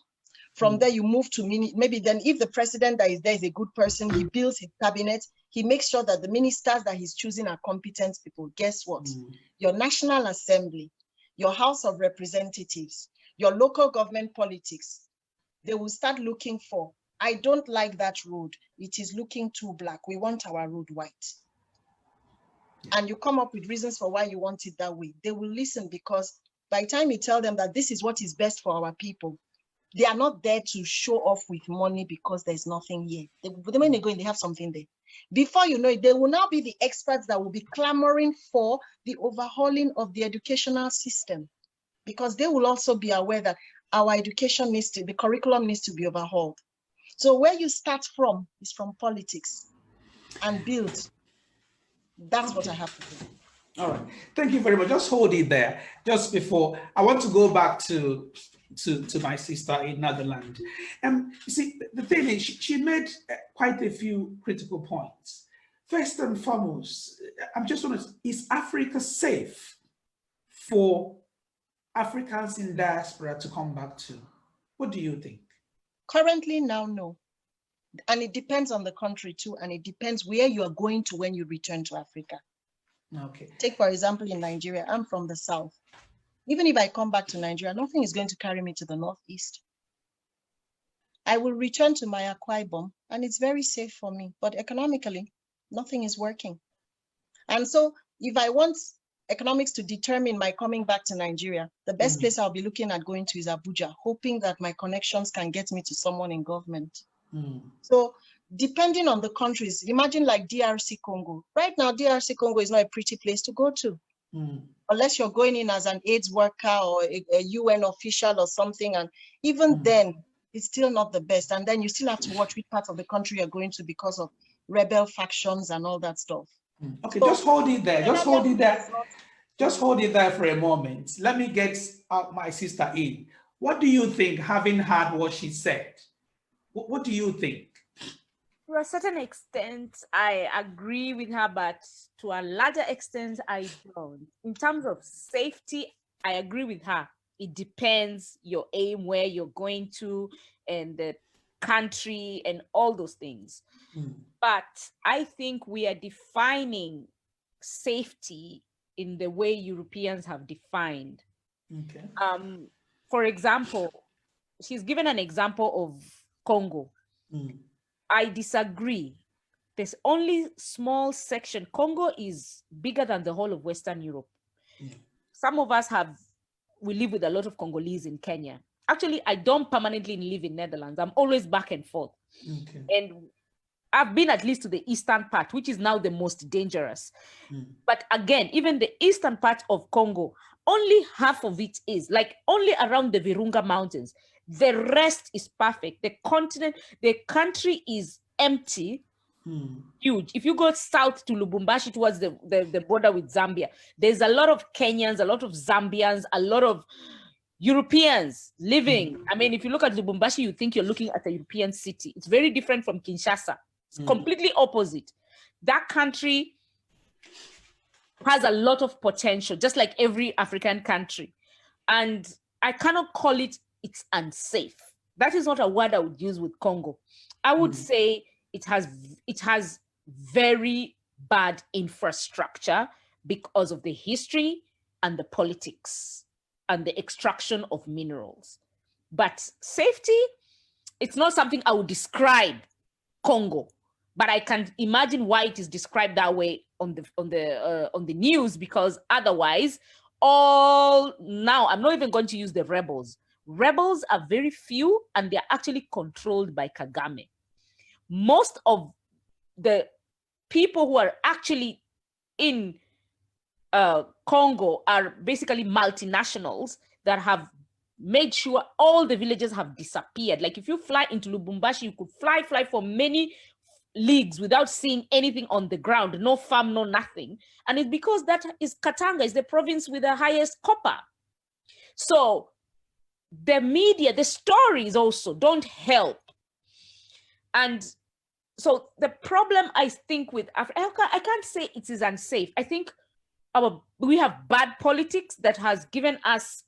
From there, you move to maybe then if the president that is there is a good person, he builds his cabinet, he makes sure that the ministers that he's choosing are competent people. Guess what? Your National Assembly, your House of Representatives, your local government politics, they will start looking for, I don't like that road. It is looking too black. We want our road white. And you come up with reasons for why you want it that way. They will listen, because by the time you tell them that this is what is best for our people, they are not there to show off with money because there's nothing here. When they go in, they have something there. Before you know it, they will now be the experts that will be clamoring for the overhauling of the educational system, because they will also be aware that our education the curriculum needs to be overhauled. So where you start from is from politics and build. That's what I have to do. All right. Thank you very much. Just hold it there. Just before, I want to go back to my sister in Netherlands. You see, the thing is, she made quite a few critical points. First and foremost, I'm just wondering, is Africa safe for Africans in diaspora to come back to? What do you think? Currently now, no. And it depends on the country too, and it depends where you are going to when you return to Africa. Okay. Take, for example, in Nigeria, I'm from the South. Even if I come back to Nigeria, nothing is going to carry me to the Northeast. I will return to my Akwa Ibom, and it's very safe for me. But economically, nothing is working. And so if I want economics to determine my coming back to Nigeria, the best place I'll be looking at going to is Abuja, hoping that my connections can get me to someone in government. So depending on the countries, imagine like DRC Congo. Right now, DRC Congo is not a pretty place to go to. Unless you're going in as an AIDS worker or a UN official or something. And even then, it's still not the best. And then you still have to watch which part of the country you're going to because of rebel factions and all that stuff. Okay, so, just hold it there. Just hold it there. Just hold it there for a moment. Let me get my sister in. What do you think, having heard what she said? What do you think? To a certain extent, I agree with her, but to a larger extent, I don't. In terms of safety, I agree with her. It depends your aim, where you're going to, and the country, and all those things. But I think we are defining safety in the way Europeans have defined. Okay. For example, she's given an example of Congo. I disagree. There's only small section. Congo is bigger than the whole of Western Europe. Some of us we live with a lot of Congolese in Kenya. Actually, I don't permanently live in Netherlands. I'm always back and forth. Okay. And I've been at least to the eastern part, which is now the most dangerous. But again, even the eastern part of Congo, only half of it is, like only around the Virunga Mountains. The rest is perfect. The continent, the country is empty, huge. If you go south to Lubumbashi towards the border with Zambia, there's a lot of Kenyans, a lot of Zambians, a lot of Europeans living. I mean, if you look at Lubumbashi, you think you're looking at a European city. It's very different from Kinshasa. It's completely opposite. That country has a lot of potential, just like every African country. And I cannot call it's unsafe. That is not a word I would use with Congo. I would say it has very bad infrastructure because of the history and the politics and the extraction of minerals. But safety, it's not something I would describe Congo, but I can imagine why it is described that way on the news, because otherwise, now I'm not even going to use the rebels. Rebels are very few and they're actually controlled by Kagame. Most of the people who are actually in Congo are basically multinationals that have made sure all the villages have disappeared. Like if you fly into Lubumbashi, you could fly for many leagues without seeing anything on the ground, no farm, no nothing. And it's because that is Katanga, is the province with the highest copper. So the media, the stories also don't help. And so the problem, I think, with Africa, I can't say it is unsafe. I think we have bad politics that has given us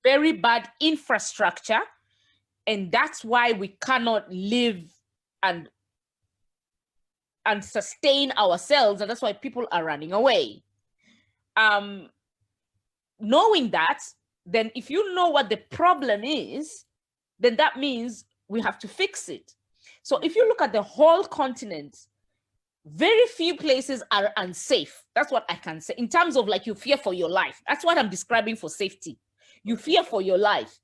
very bad infrastructure. And that's why we cannot live and sustain ourselves. And that's why people are running away. Knowing that, then if you know what the problem is, then that means we have to fix it. So if you look at the whole continent, very few places are unsafe. That's what I can say. In terms of like you fear for your life. That's what I'm describing for safety. You fear for your life.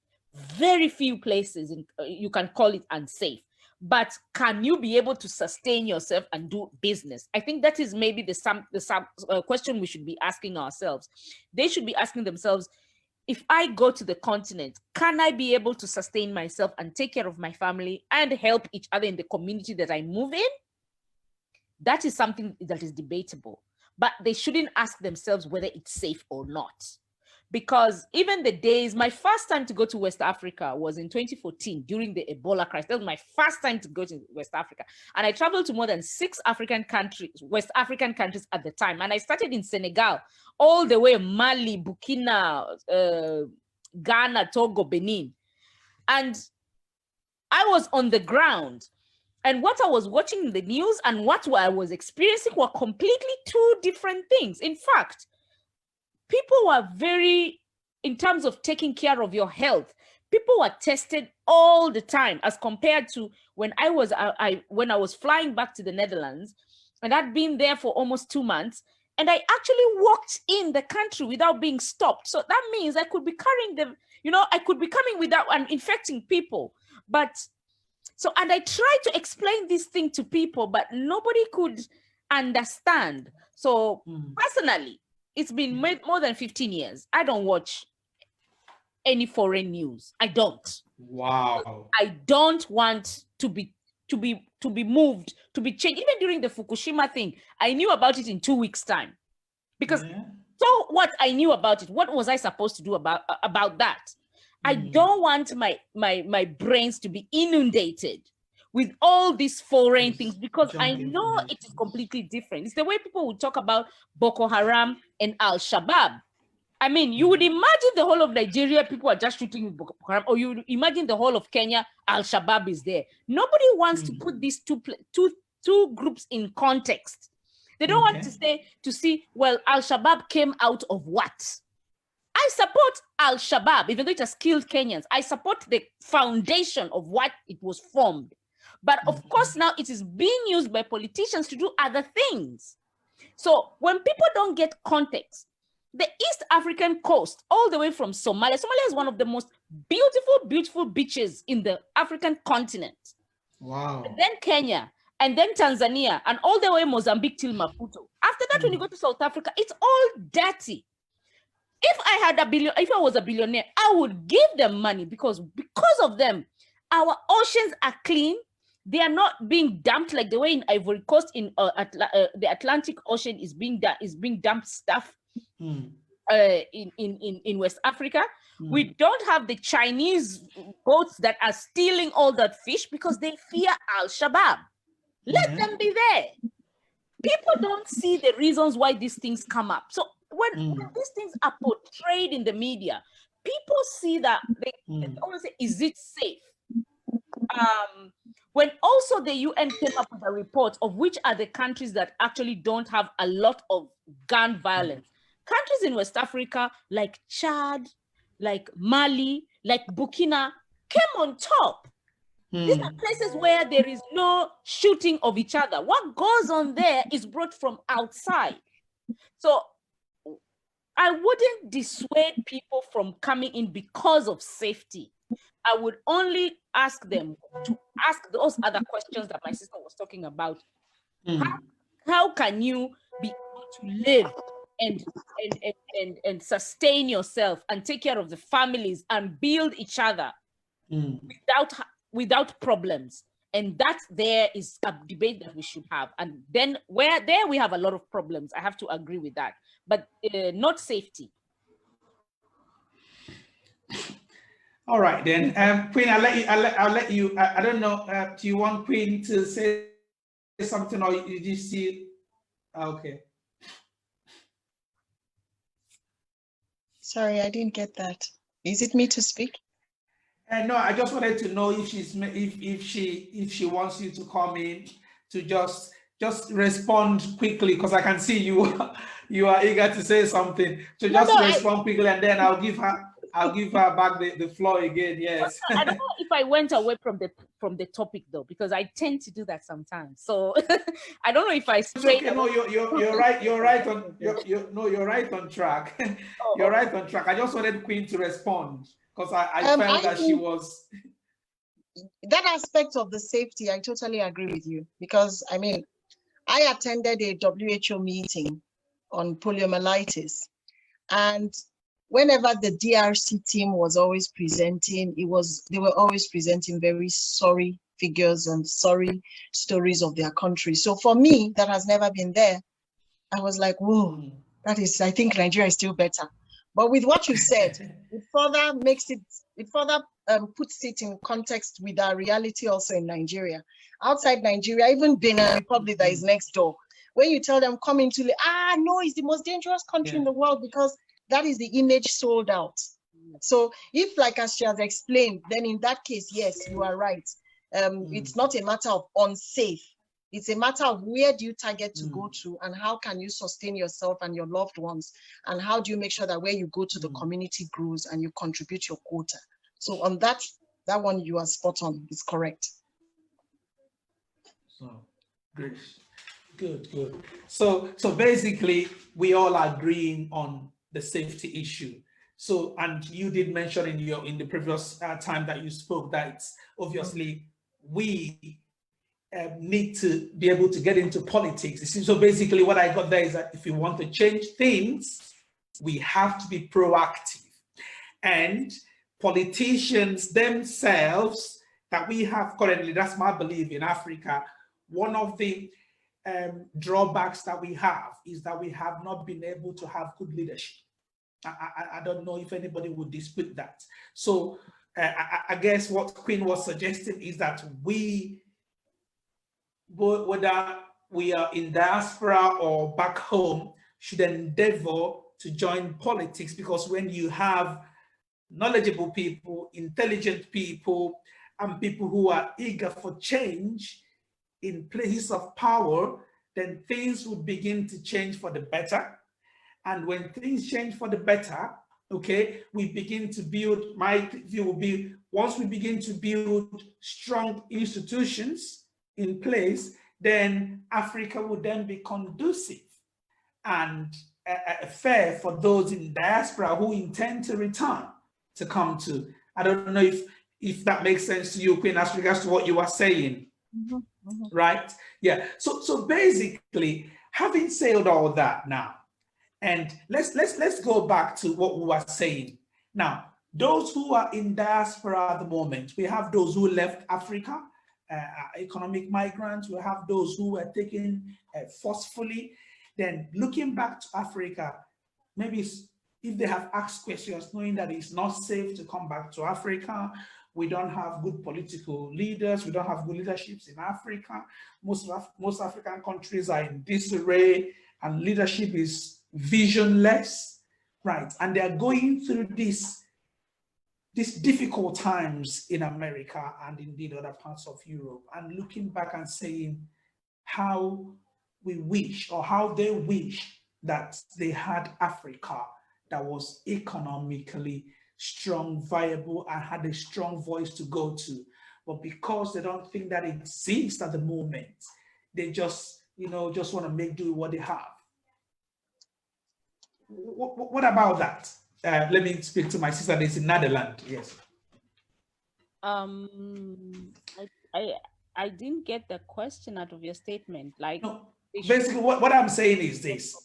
Very few places you can call it unsafe. But can you be able to sustain yourself and do business? I think that is maybe the question we should be asking ourselves. They should be asking themselves, if I go to the continent, can I be able to sustain myself and take care of my family and help each other in the community that I move in? That is something that is debatable, but they shouldn't ask themselves whether it's safe or not. Because even the days, my first time to go to West Africa was in 2014 during the Ebola crisis. That was my first time to go to West Africa. And I traveled to more than 6 West African countries at the time. And I started in Senegal, all the way Mali, Burkina, Ghana, Togo, Benin. And I was on the ground. And what I was watching in the news and what I was experiencing were completely two different things. In fact, people were very, in terms of taking care of your health, people were tested all the time as compared to when I was flying back to the Netherlands, and I'd been there for almost 2 months, and I actually walked in the country without being stopped. So that means I could be carrying them, I could be coming without and infecting people. But so, and I tried to explain this thing to people, but nobody could understand. So personally, it's been more than 15 years. I don't watch any foreign news. I don't. Wow. I don't want to be moved, to be changed. Even during the Fukushima thing, I knew about it in 2 weeks' time. Because so what I knew about it, what was I supposed to do about that? I don't want my brains to be inundated with all these foreign things, because I know it is completely different. It's the way people would talk about Boko Haram and Al-Shabaab. I mean, you would imagine the whole of Nigeria, people are just shooting with Boko Haram, or you would imagine the whole of Kenya, Al-Shabaab is there. Nobody wants to put these two groups in context. They don't want to see, well, Al-Shabaab came out of what? I support Al-Shabaab, even though it has killed Kenyans. I support the foundation of what it was formed. But of course, now it is being used by politicians to do other things. So when people don't get context, the East African coast, all the way from Somalia. Somalia is one of the most beautiful, beautiful beaches in the African continent. Wow. And then Kenya, and then Tanzania, and all the way Mozambique till Maputo. After that, when you go to South Africa, it's all dirty. If I was a billionaire, I would give them money because of them, our oceans are clean. They are not being dumped like the way in Ivory Coast, in the Atlantic Ocean is being dumped stuff. In West Africa. We don't have the Chinese boats that are stealing all that fish because they fear Al-Shabaab. Let them be there. People don't see the reasons why these things come up. So when these things are portrayed in the media, people see that they always say, is it safe? When also the UN came up with a report of which are the countries that actually don't have a lot of gun violence. Countries in West Africa, like Chad, like Mali, like Burkina, came on top. These are places where there is no shooting of each other. What goes on there is brought from outside. So I wouldn't dissuade people from coming in because of safety. I would only ask them to ask those other questions that my sister was talking about. How can you be able to live and sustain yourself and take care of the families and build each other without problems? And that there is a debate that we should have. And then where there we have a lot of problems, I have to agree with that, but not safety. All right, then, Queen, I'll let you. I don't know. Do you want Queen to say something, or you just see? Okay. Sorry, I didn't get that. Is it me to speak? No, I just wanted to know if she wants you to come in to just respond quickly, because I can see you are eager to say something. So just respond quickly, and then I'll give her back the floor again. Yes. I don't know if I went away from the topic though, because I tend to do that sometimes. So I don't know if I strayed. Okay, no, you're right. You're right on track. You're right on track. I just wanted Queen to respond because I felt that she was. That aspect of the safety, I totally agree with you, because I mean, I attended a WHO meeting on poliomyelitis, and whenever the DRC team was always presenting, they were always presenting very sorry figures and sorry stories of their country. So for me, that has never been there. I was like, whoa, I think Nigeria is still better. But with what you said, it further puts it in context with our reality also in Nigeria. Outside Nigeria, even Benin Republic that is next door, when you tell them come into no, it's the most dangerous country in the world, because that is the image sold out. So if, like as she has explained, then in that case, yes, you are right. It's not a matter of unsafe. It's a matter of where do you target to go to, and how can you sustain yourself and your loved ones, and how do you make sure that where you go to the community grows and you contribute your quota. So on that one you are spot on. It's correct. So great, good. So basically we all agreeing on the safety issue. So, and you did mention in the previous time that you spoke that obviously we need to be able to get into politics. So basically what I got there is that if we want to change things, we have to be proactive. And politicians themselves that we have currently, that's my belief in Africa, one of the drawbacks that we have is that we have not been able to have good leadership. I don't know if anybody would dispute that. So I guess what Queen was suggesting is that we, whether we are in diaspora or back home, should endeavor to join politics, because when you have knowledgeable people, intelligent people, and people who are eager for change in places of power, then things would begin to change for the better. And when things change for the better, okay, we begin to build, my view will be, once we begin to build strong institutions in place, then Africa would then be conducive and fair for those in diaspora who intend to return to come to. I don't know if that makes sense to you, Queen, as regards to what you are saying. Right? Yeah. So basically, having said all that now, and let's go back to what we were saying. Now, those who are in diaspora at the moment, we have those who left Africa, economic migrants. We have those who were taken forcefully. Then looking back to Africa, maybe if they have asked questions, knowing that it's not safe to come back to Africa, we don't have good political leaders, we don't have good leaderships in Africa. Most African countries are in disarray, and leadership is visionless, right? And they are going through these difficult times in America and indeed other parts of Europe, and looking back and saying how we wish, or how they wish, that they had Africa that was economically strong, viable, and had a strong voice to go to. But because they don't think that it exists at the moment, they just want to make do with what they have. What about that? Let me speak to my sister that's in Netherlands. Yes. I didn't get the question out of your statement. Like, no, basically what I'm saying is this.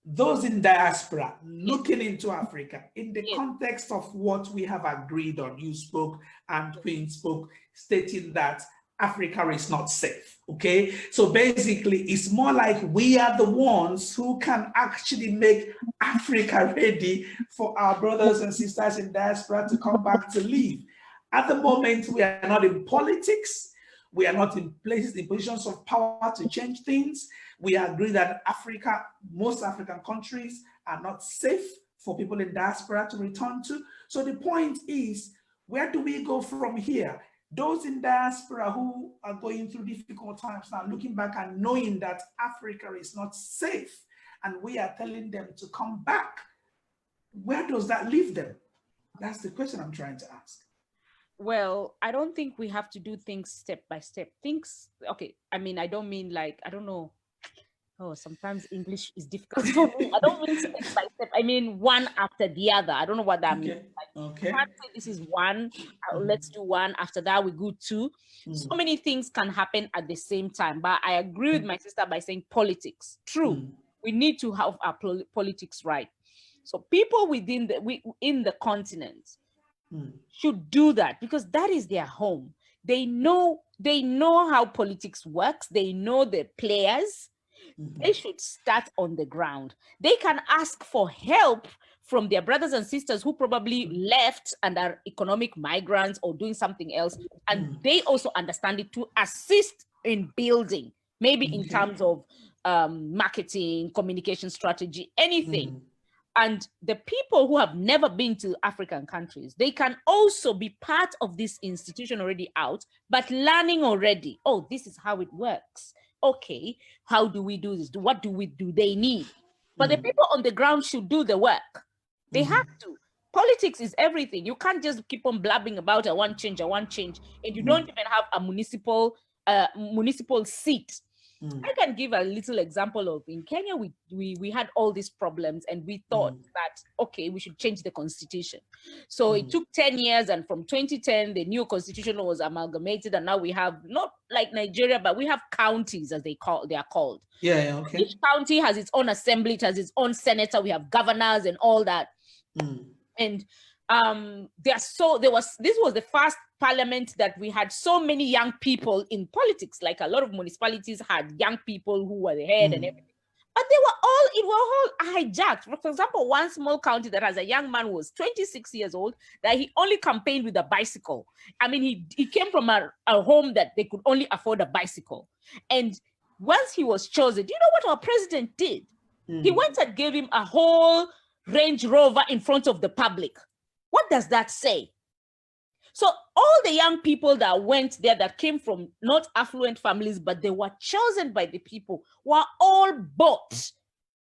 Those in diaspora looking into Africa in the context of what we have agreed on, you spoke and Queen spoke, stating that Africa is not safe, okay? So basically, it's more like we are the ones who can actually make Africa ready for our brothers and sisters in diaspora to come back to live. At the moment, we are not in politics. We are not in positions of power to change things. We agree that Africa, most African countries are not safe for people in diaspora to return to. So the point is, where do we go from here? Those in diaspora who are going through difficult times now, looking back and knowing that Africa is not safe, and we are telling them to come back, where does that leave them? That's the question I'm trying to ask. Well, I don't think we have to do things step by step. Okay, I mean, I don't mean like, I don't know. Oh, sometimes English is difficult for me. I don't mean step by step. I mean one after the other. I don't know what that means. Like, okay. You can't say this is one, let's do one. After that, we go two. So many things can happen at the same time. But I agree with my sister by saying politics. True. We need to have our politics right. So people within the continent should do that, because that is their home. They know how politics works. They know the players. They should start on the ground. They can ask for help from their brothers and sisters who probably left and are economic migrants or doing something else. And they also understand it, to assist in building, maybe in terms of marketing, communication strategy, anything. And the people who have never been to African countries, they can also be part of this institution already out, but learning already. Oh, this is how it works. Okay, how do we do this? What do they need? But the people on the ground should do the work. They have to. Politics is everything. You can't just keep on blabbing about I want change, and you don't even have a municipal seat. I can give a little example of in Kenya, we had all these problems and we thought that, okay, we should change the constitution. So it took 10 years, and from 2010, the new constitution was amalgamated, and now we have, not like Nigeria, but we have counties as they are called. Yeah, okay. Each county has its own assembly, it has its own senator, we have governors and all that. And this was the first parliament that we had so many young people in politics. Like a lot of municipalities had young people who were the head and everything, but it was all hijacked. For example, one small county that has a young man who was 26 years old, that he only campaigned with a bicycle. I mean, he came from a home that they could only afford a bicycle. And once he was chosen, do you know what our president did? He went and gave him a whole Range Rover in front of the public. What does that say? So all the young people that went there, that came from not affluent families, but they were chosen by the people, were all bought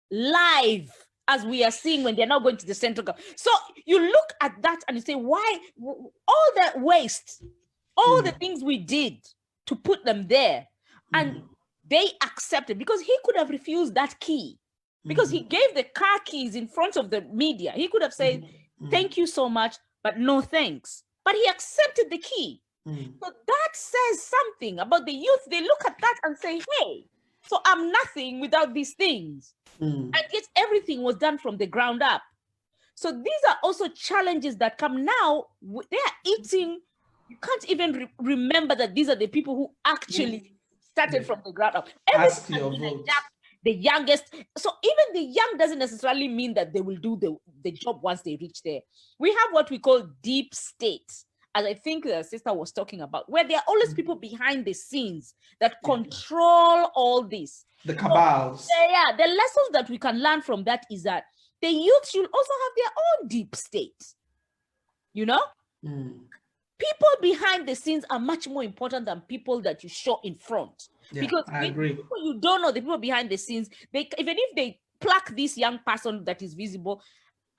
live, as we are seeing when they're now going to the central government. So you look at that and you say, why all that waste, all the things we did to put them there, and they accepted, because he could have refused that key, because he gave the car keys in front of the media. He could have said, thank you so much, but no thanks. But he accepted the key. So that says something about the youth. They look at that and say, hey, so I'm nothing without these things. And yet everything was done from the ground up. So these are also challenges that come now. They are eating. You can't even remember that these are the people who actually started from the ground up. Ask your vote. The youngest. So even the young doesn't necessarily mean that they will do the job once they reach there. We have what we call deep state, as I think the sister was talking about, where there are always people behind the scenes that control all this. The cabals. So, the lessons that we can learn from that is that the youth should also have their own deep state. You know? People behind the scenes are much more important than people that you show in front. Because I agree. People you don't know, the people behind the scenes, even if they pluck this young person that is visible,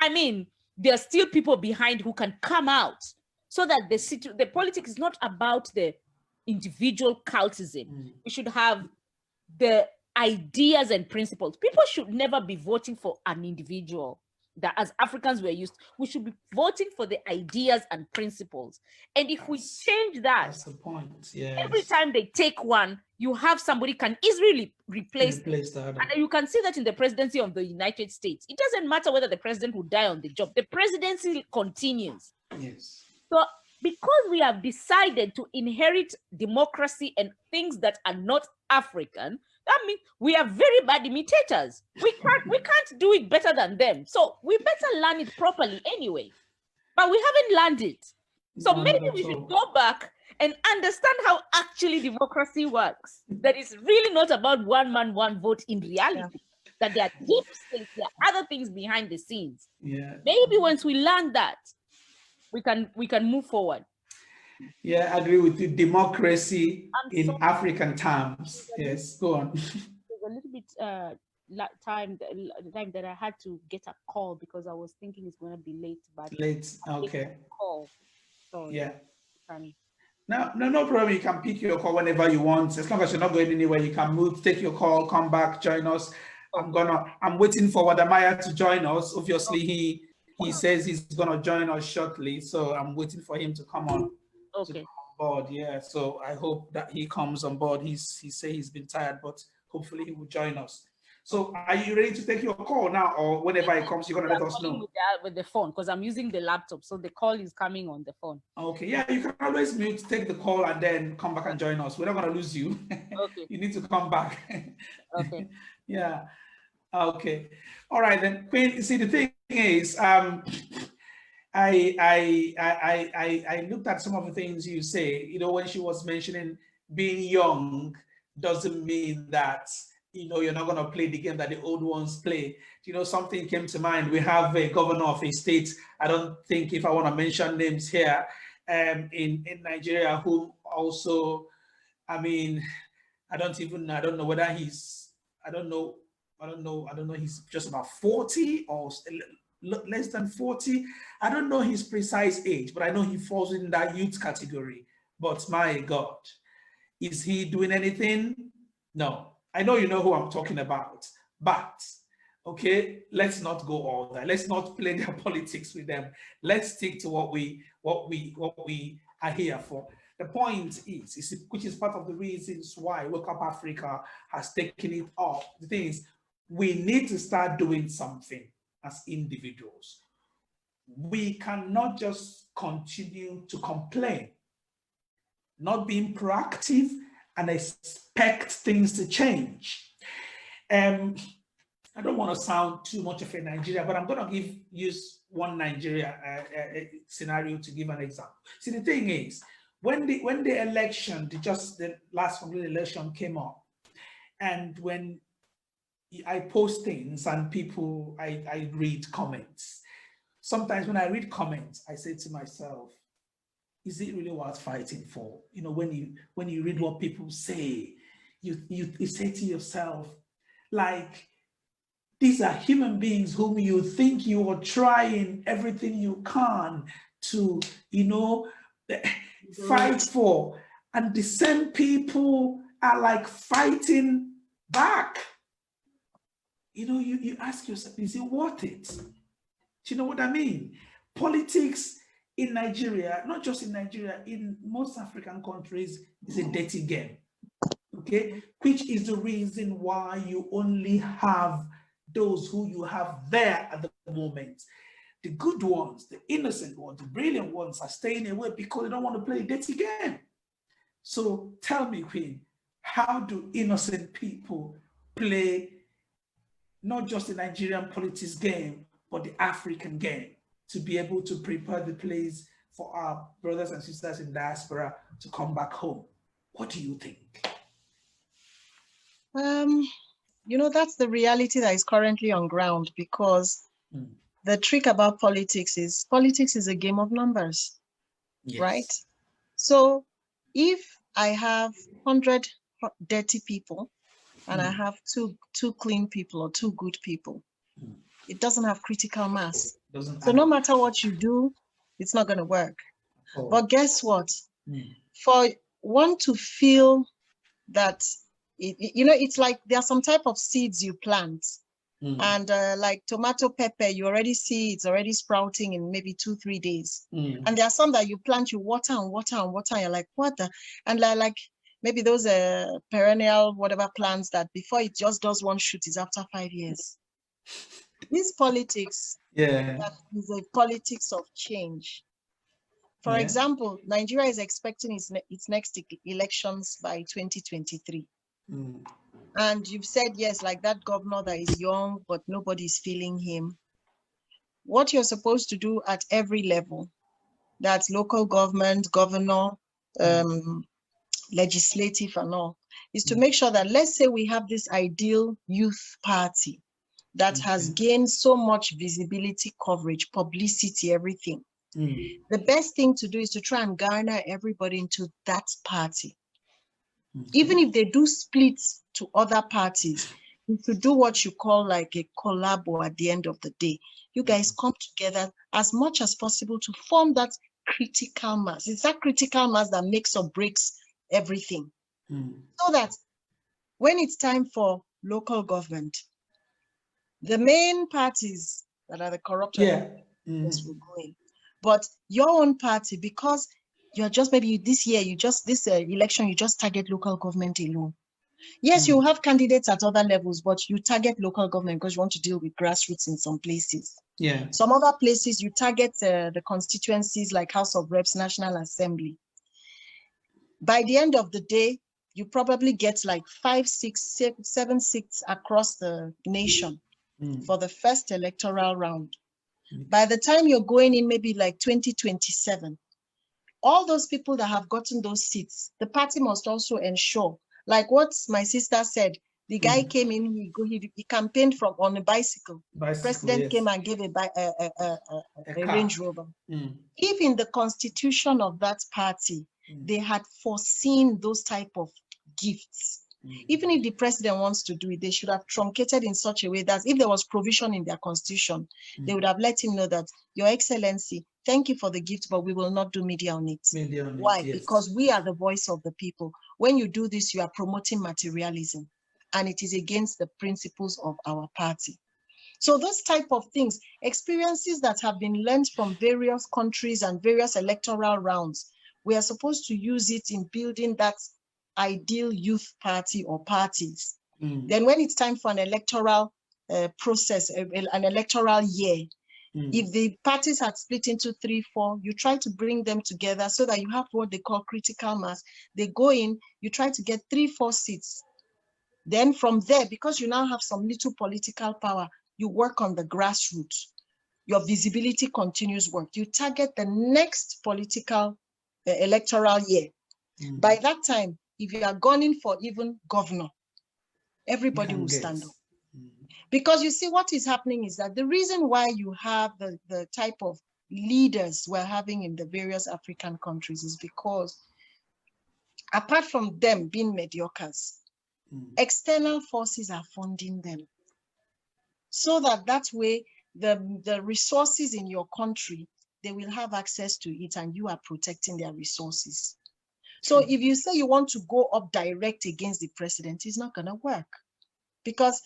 I mean, there are still people behind who can come out, so that the politics is not about the individual cultism. We should have the ideas and principles. People should never be voting for an individual. That as Africans we're used, we should be voting for the ideas and principles. And if we change that, that's the point. Yeah. Every time they take one, you have somebody can easily replace the other. And you can see that in the presidency of the United States. It doesn't matter whether the president will die on the job. The presidency continues. Yes. So because we have decided to inherit democracy and things that are not African, that means we are very bad imitators. We can't do it better than them. So we better learn it properly anyway. But we haven't learned it. So maybe we should go back and understand how actually democracy works. That is really not about one man, one vote in reality. That there are deep things, there are other things behind the scenes. Maybe once we learn that, we can move forward. Yeah, I agree with you. Democracy in African terms. Yes, go on. There's a little bit time that I had to get a call because I was thinking it's going to be late. But okay. Call. So yeah. No problem. You can pick your call whenever you want. As long as you're not going anywhere, you can move, take your call, come back, join us. I'm waiting for Wadamaya to join us. Obviously, he says he's gonna join us shortly, so I'm waiting for him to come on. Okay. To come on board, yeah. So I hope that he comes on board. He say he's been tired, but hopefully he will join us. So are you ready to take your call now, or whenever it comes, you're gonna let us know? With the phone, because I'm using the laptop, so the call is coming on the phone. Okay, yeah, you can always mute, take the call, and then come back and join us. We're not gonna lose you. Okay. You need to come back. Okay. Yeah. Okay. All right then, Queen. See, the thing is, I looked at some of the things you say. You know, when she was mentioning being young doesn't mean that you know, you're not going to play the game that the old ones play. You know, something came to mind. We have a governor of a state, I don't think if I want to mention names here, in Nigeria, who also, I mean, I don't know whether he's, I don't know, he's just about 40 or less than 40. I don't know his precise age, but I know he falls in that youth category. But my God, is he doing anything? No. I know you know who I'm talking about, but okay, let's not go all that. Let's not play their politics with them. Let's stick to what we are here for. The point is, which is part of the reasons why Wake Up Africa has taken it up. The thing is, we need to start doing something as individuals. We cannot just continue to complain, not being proactive and expect things to change. I don't want to sound too much of a Nigeria, but I'm going to use one Nigeria scenario to give an example. See, the thing is, when the election, the last congressional election came up, and when I post things and people, I read comments. Sometimes when I read comments, I say to myself, is it really worth fighting for? You know, when you read what people say, you say to yourself, like, these are human beings whom you think you are trying everything you can to, you know, fight for. And the same people are like fighting back. You know, you ask yourself, is it worth it? Do you know what I mean? Politics in Nigeria, not just in Nigeria, in most African countries, is a dirty game, okay? Which is the reason why you only have those who you have there at the moment. The good ones, the innocent ones, the brilliant ones are staying away because they don't want to play a dirty game. So tell me, Queen, how do innocent people play not just the Nigerian politics game, but the African game, to be able to prepare the place for our brothers and sisters in diaspora to come back home? What do you think? You know, that's the reality that is currently on ground, because the trick about politics is a game of numbers, yes. Right? So if I have 100 dirty people and I have two clean people or two good people, it doesn't have critical mass. So no matter what you do, it's not going to work. Oh. But guess what? For one to feel that, you know, it's like there are some type of seeds you plant. And like tomato pepper, you already see it's already sprouting in maybe 2-3 days. And there are some that you plant, you water and water and water, and you're like, what the? And like maybe those perennial whatever plants that before it just does one shoot is after 5 years. This politics, that is a politics of change. For example, Nigeria is expecting its next elections by 2023. And you've said, yes, like that governor that is young, but nobody's feeling him. What you're supposed to do at every level, that's local government, governor, legislative and all, is to make sure that, let's say we have this ideal youth party that has gained so much visibility, coverage, publicity, everything. The best thing to do is to try and garner everybody into that party. Even if they do split to other parties, you should do what you call like a collabo at the end of the day. You guys come together as much as possible to form that critical mass. It's that critical mass that makes or breaks everything. So that when it's time for local government, the main parties that are the corrupt will go in. But your own party, because you're just maybe this year, this election, you just target local government alone. Yes, you have candidates at other levels, but you target local government because you want to deal with grassroots in some places. Some other places, you target the constituencies like House of Reps, National Assembly. By the end of the day, you probably get like 5, 6, 7 seats across the nation for the first electoral round. By the time you're going in maybe like 2027, all those people that have gotten those seats, the party must also ensure, like what my sister said, The guy came in, he campaigned from on a bicycle. President came and gave a Range Rover. If in the constitution of that party, they had foreseen those type of gifts, even if the president wants to do it, they should have truncated in such a way that if there was provision in their constitution, they would have let him know that, Your Excellency, thank you for the gift, but we will not do media on it. Why? Yes. Because we are the voice of the people. When you do this, you are promoting materialism, and it is against the principles of our party. So those type of things, experiences that have been learned from various countries and various electoral rounds, we are supposed to use it in building that ideal youth party or parties. Then when it's time for an electoral process, an electoral year, if the parties had split into 3, 4, you try to bring them together so that you have what they call critical mass. They go in, you try to get 3, 4 seats. Then from there, because you now have some little political power, you work on the grassroots. Your visibility continues work. You target the next political electoral year. By that time, if you are gunning for even governor, everybody will stand up. Because you see, what is happening is that the reason why you have the type of leaders we're having in the various African countries is because, apart from them being mediocres, external forces are funding them. So that way, the resources in your country, they will have access to it, and you are protecting their resources. So if you say you want to go up direct against the president, it's not going to work, because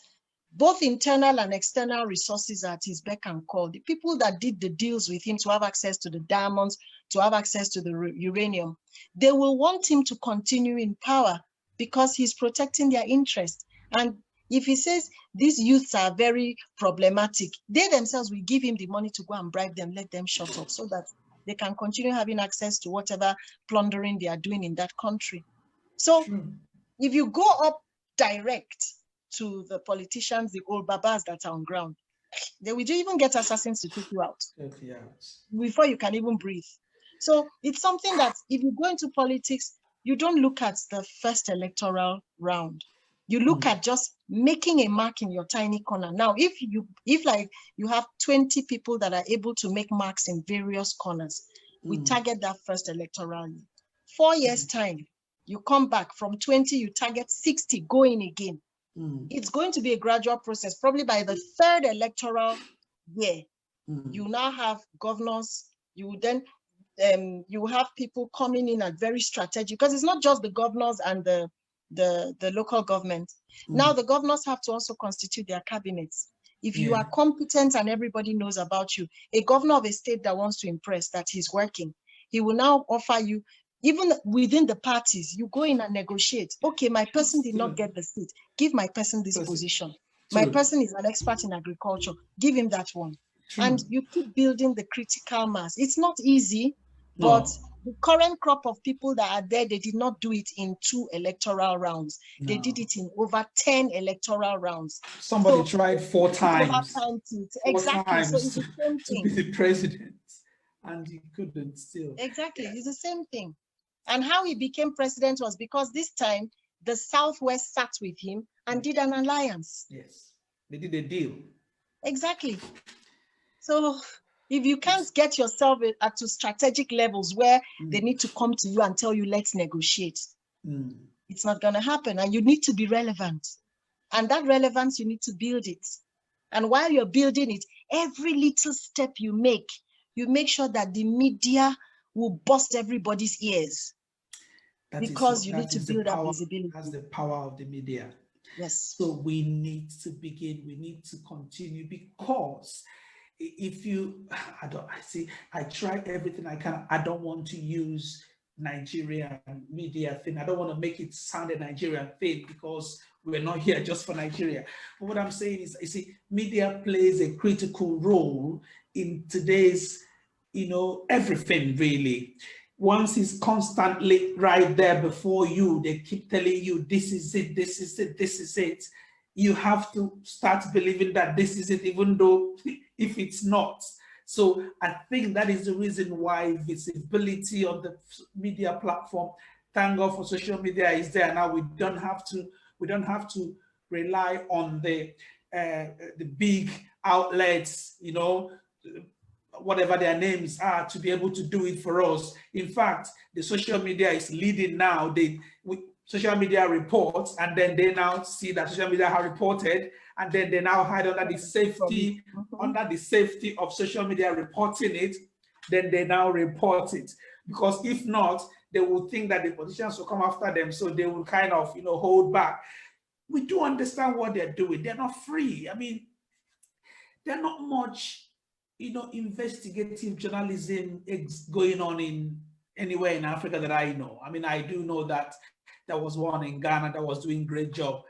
both internal and external resources are at his beck and call. The people that did the deals with him to have access to the diamonds, to have access to the uranium, they will want him to continue in power because he's protecting their interest. And if he says these youths are very problematic, they themselves will give him the money to go and bribe them, let them shut up, so that they can continue having access to whatever plundering they are doing in that country. So if you go up direct to the politicians, the old babas that are on ground, they will even get assassins to take you out before you can even breathe. So it's something that if you go into politics, you don't look at the first electoral round. You look at just making a mark in your tiny corner. Now, if you have 20 people that are able to make marks in various corners, we target that first electoral year. 4 years time, you come back from 20, you target 60, going again. It's going to be a gradual process. Probably by the third electoral year, you now have governors. You then you have people coming in at very strategic, because it's not just the governors and the local government. Now the governors have to also constitute their cabinets. If you are competent and everybody knows about you, a governor of a state that wants to impress that he's working, he will now offer you, even within the parties, you go in and negotiate. Okay, my person did not get the seat. Give my person this position. My person is an expert in agriculture. Give him that one. And you keep building the critical mass. It's not easy, but the current crop of people that are there, they did not do it in 2 electoral rounds. They did it in over 10 electoral rounds. Somebody tried 4 times. Exactly. So it's the same thing. To be the president, and he couldn't still. Exactly. It's the same thing. And how he became president was because this time the Southwest sat with him and did an alliance. Yes, they did a deal. Exactly. So if you can't get yourself to strategic levels where they need to come to you and tell you, let's negotiate, it's not going to happen. And you need to be relevant. And that relevance, you need to build it. And while you're building it, every little step you make sure that the media will bust everybody's ears. Because you need to build up visibility. That's the power of the media. Yes. So we need to begin, we need to continue, because if you, I try everything I can. I don't want to use Nigerian media thing. I don't want to make it sound a Nigerian thing, because we're not here just for Nigeria. But what I'm saying is, you see, media plays a critical role in today's, everything really. Once it's constantly right there before you, they keep telling you, this is it, this is it, this is it. You have to start believing that this is it, even though if it's not. So I think that is the reason why visibility on the media platform, thank God for social media, is there now. We don't have to rely on the big outlets, you know, whatever their names are, to be able to do it for us. In fact, the social media is leading now. Social media reports, and then they now see that social media have reported, and then they now hide under the safety of social media reporting it. Then they now report it, because if not, they will think that the politicians will come after them, so they will kind of, you know, hold back. We do understand what they're doing. They're not free. I mean, they're not much, you know, investigative journalism going on in anywhere in Africa that I know. I mean, I do know that there was one in Ghana that was doing a great job.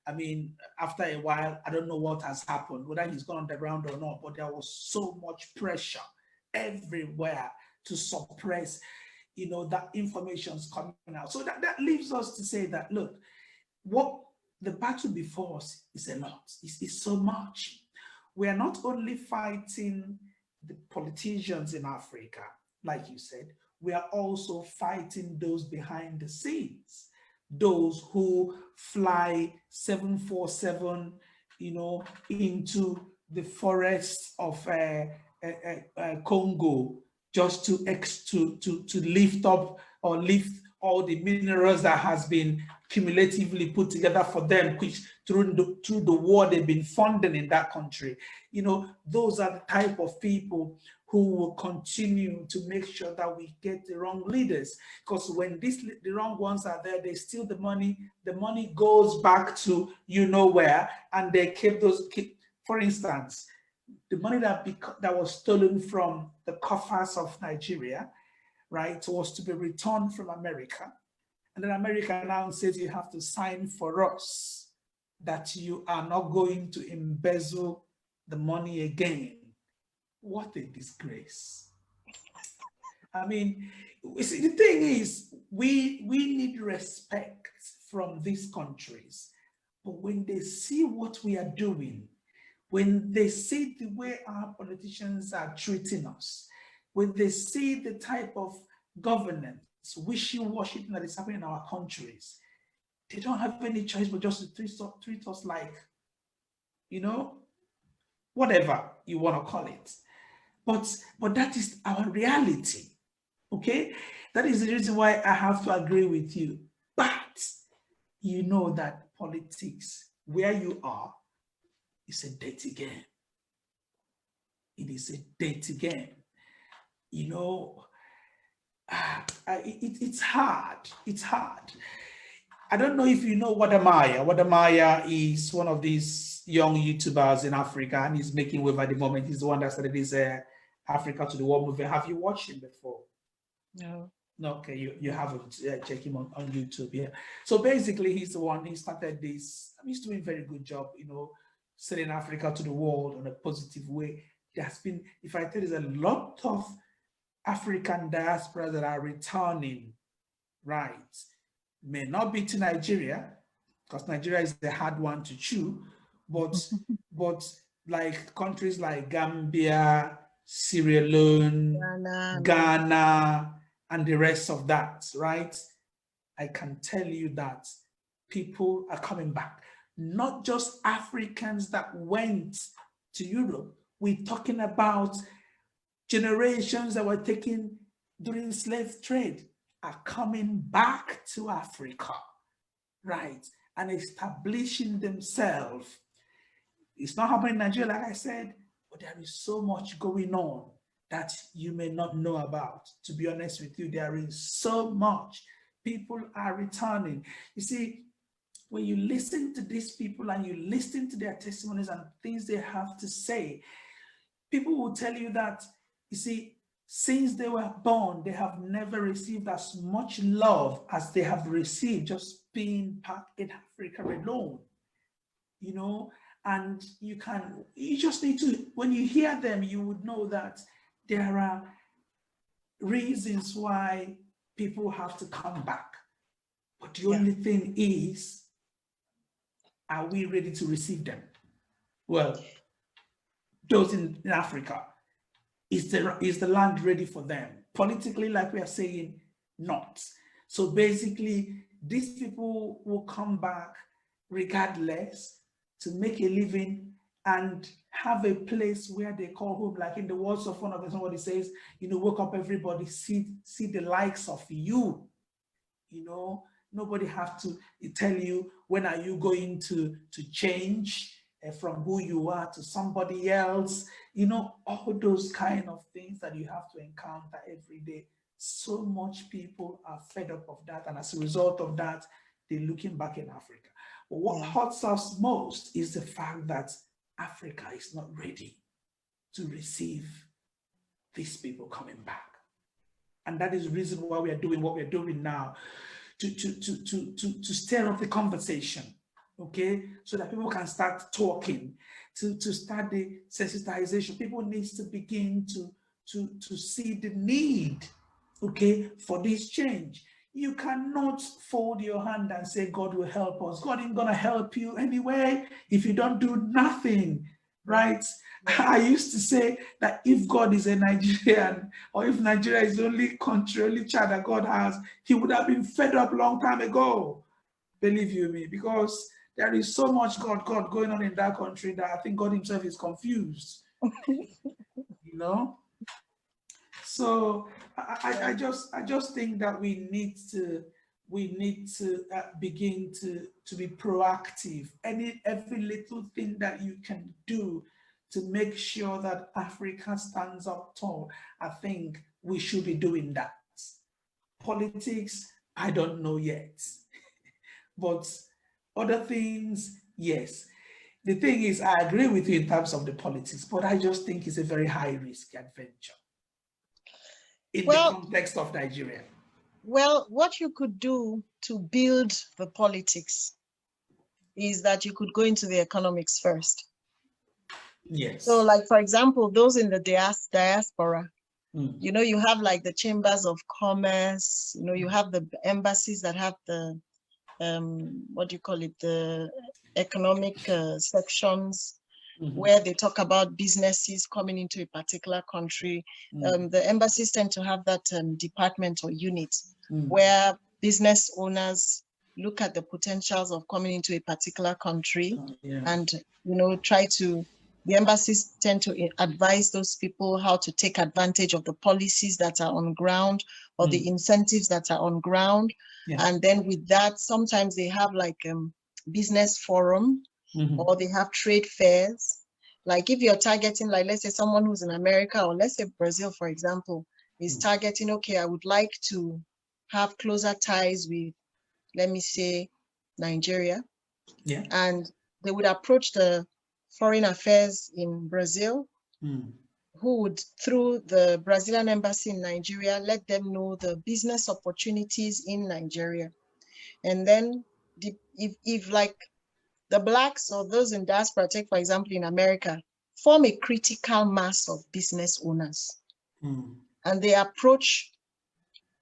I mean, after a while, I don't know what has happened, whether he's gone on the ground or not, but there was so much pressure everywhere to suppress, you know, that information's coming out. So that leaves us to say that, look, what the battle before us is a lot. It's so much. We are not only fighting the politicians in Africa, like you said, we are also fighting those behind the scenes, those who fly 747, you know, into the forests of Congo just to lift up or lift all the minerals that has been cumulatively put together for them, which through the war they've been funding in that country. You know, those are the type of people who will continue to make sure that we get the wrong leaders. Because when the wrong ones are there, they steal the money goes back to you know where, and they keep for instance, the money that was stolen from the coffers of Nigeria, right, was to be returned from America. And then America now says you have to sign for us that you are not going to embezzle the money again. What a disgrace. I mean, see, the thing is, we need respect from these countries. But when they see what we are doing, when they see the way our politicians are treating us, when they see the type of governance, wishy-washy that is happening in our countries, they don't have any choice but just to treat us like, you know, whatever you want to call it. But that is our reality, okay? That is the reason why I have to agree with you. But you know that politics, where you are, is a dirty game. It is a dirty game. You know, it's hard. It's hard. I don't know if you know Wode Maya. Wode Maya is one of these young YouTubers in Africa, and he's making wave at the moment. He's the one that started this Africa to the World movement. Have you watched him before? No. No, okay, you haven't. Check him on YouTube. Yeah. So basically, he's the one. He started this. He's doing a very good job. You know, selling Africa to the world in a positive way. There's been, if I tell you, there's a lot of African diaspora that are returning, right? May not be to Nigeria, because Nigeria is a hard one to chew, but like countries like Gambia, Sierra Leone, Ghana, and the rest of that, right? I can tell you that people are coming back. Not just Africans that went to Europe. We're talking about generations that were taken during slave trade are coming back to Africa, right? And establishing themselves. It's not happening in Nigeria, like I said, but there is so much going on that you may not know about. To be honest with you, there is so much. People are returning. You see, when you listen to these people and you listen to their testimonies and things they have to say, people will tell you that, you see, since they were born, they have never received as much love as they have received just being back in Africa alone, you know, and you just need to, when you hear them, you would know that there are reasons why people have to come back. But the only thing is, are we ready to receive them? Well, those in Africa, is the land ready for them? Politically, like we are saying, not. So basically, these people will come back regardless, to make a living and have a place where they call home. Like in the words of one of them, somebody says, you know, wake up everybody, see the likes of you. You know, nobody have to tell you when are you going to change from who you are to somebody else. You know, all those kind of things that you have to encounter every day. So much people are fed up of that, and as a result of that, they're looking back in Africa. But what hurts us most is the fact that Africa is not ready to receive these people coming back. And that is the reason why we are doing what we're doing now, to stir up the conversation, okay? So that people can start talking, to start the sensitization. People need to begin to see the need, okay, for this change. You cannot fold your hand and say, God will help us. God ain't gonna help you anyway if you don't do nothing, right? I used to say that if God is a Nigerian, or if Nigeria is the only country, only child that God has, he would have been fed up long time ago. Believe you me, because there is so much God going on in that country that I think God himself is confused. You know? So I just think that we need to begin to be proactive. Every little thing that you can do to make sure that Africa stands up tall, I think we should be doing that. Politics, I don't know yet, but other things, yes. The thing is, I agree with you in terms of the politics, but I just think it's a very high risk adventure in the context of Nigeria. Well, what you could do to build the politics is that you could go into the economics first. Yes. So like, for example, those in the diaspora, you know, you have like the chambers of commerce, you know, you have the embassies that have the, what do you call it, the economic sections, where they talk about businesses coming into a particular country. The embassies tend to have that department or unit where business owners look at the potentials of coming into a particular country and, you know, the embassies tend to advise those people how to take advantage of the policies that are on ground or the incentives that are on ground. And then with that, sometimes they have like business forum, or they have trade fairs. Like if you're targeting, like let's say someone who's in America, or let's say Brazil, for example, is targeting, okay, I would like to have closer ties with, let me say, Nigeria. And they would approach the foreign affairs in Brazil, who would, through the Brazilian embassy in Nigeria, let them know the business opportunities in Nigeria. And then if like the Blacks or those in diaspora, take for example in America, form a critical mass of business owners. And they approach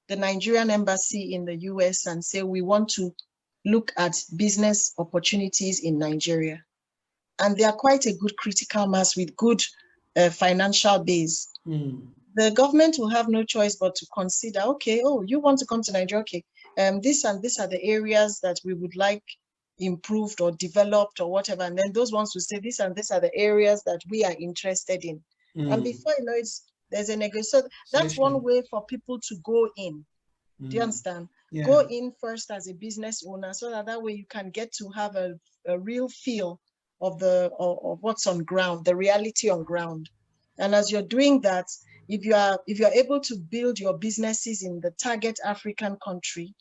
the Nigerian embassy in the US and say, we want to look at business opportunities in Nigeria. And they are quite a good critical mass with good financial base. The government will have no choice but to consider, okay, oh, you want to come to Nigeria, okay, this and this are the areas that we would like improved or developed or whatever. And then those ones will say, this and these are the areas that we are interested in. And before you know it, there's a negotiation. So that's one way for people to go in. Do you understand? Go in first as a business owner, so that way you can get to have a real feel of what's on ground, the reality on ground. And as you're doing that, if you're able to build your businesses in the target African country,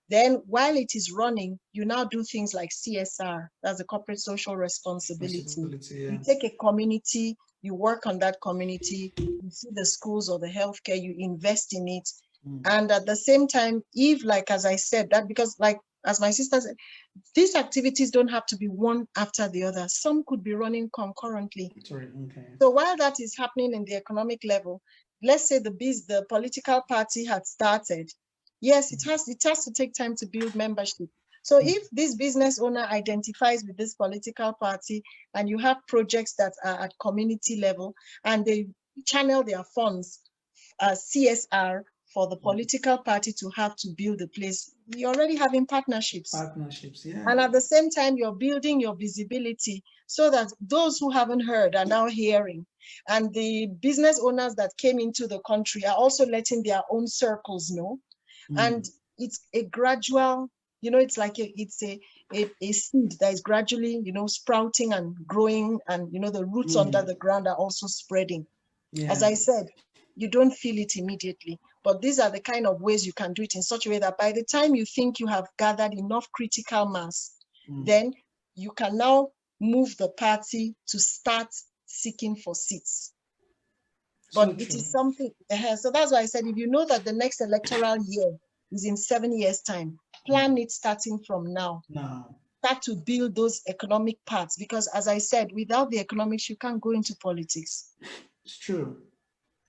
then while it is running, you now do things like CSR, that's the corporate social responsibility. You take a community, you work on that community, you see the schools or the healthcare, you invest in it. And at the same time, if, like, as I said, that because like, as my sister said, these activities don't have to be one after the other. Some could be running concurrently. So while that is happening in the economic level, let's say the political party had started. Yes, it has to take time to build membership. So if this business owner identifies with this political party and you have projects that are at community level and they channel their funds, CSR, for the political party to have to build the place, You're already having partnerships. Partnerships, yeah. And at the same time, you're building your visibility so that those who haven't heard are now hearing. And the business owners that came into the country are also letting their own circles know. And it's a gradual, you know, it's like it's a seed that is gradually, you know, sprouting and growing, and, you know, the roots under the ground are also spreading. Yeah. As I said, you don't feel it immediately, but these are the kind of ways you can do it in such a way that by the time you think you have gathered enough critical mass, then you can now move the party to start seeking for seats. But it is something, so that's why I said, if you know that the next electoral year is in 7 years' time, plan it starting from now. Start to build those economic parts, because as I said, without the economics, you can't go into politics. It's true.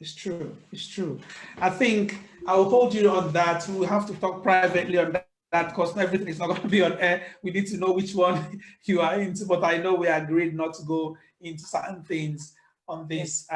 It's true. It's true. I think I will hold you on that. We'll have to talk privately on that because everything is not going to be on air. We need to know which one you are into, but I know we agreed not to go into certain things on this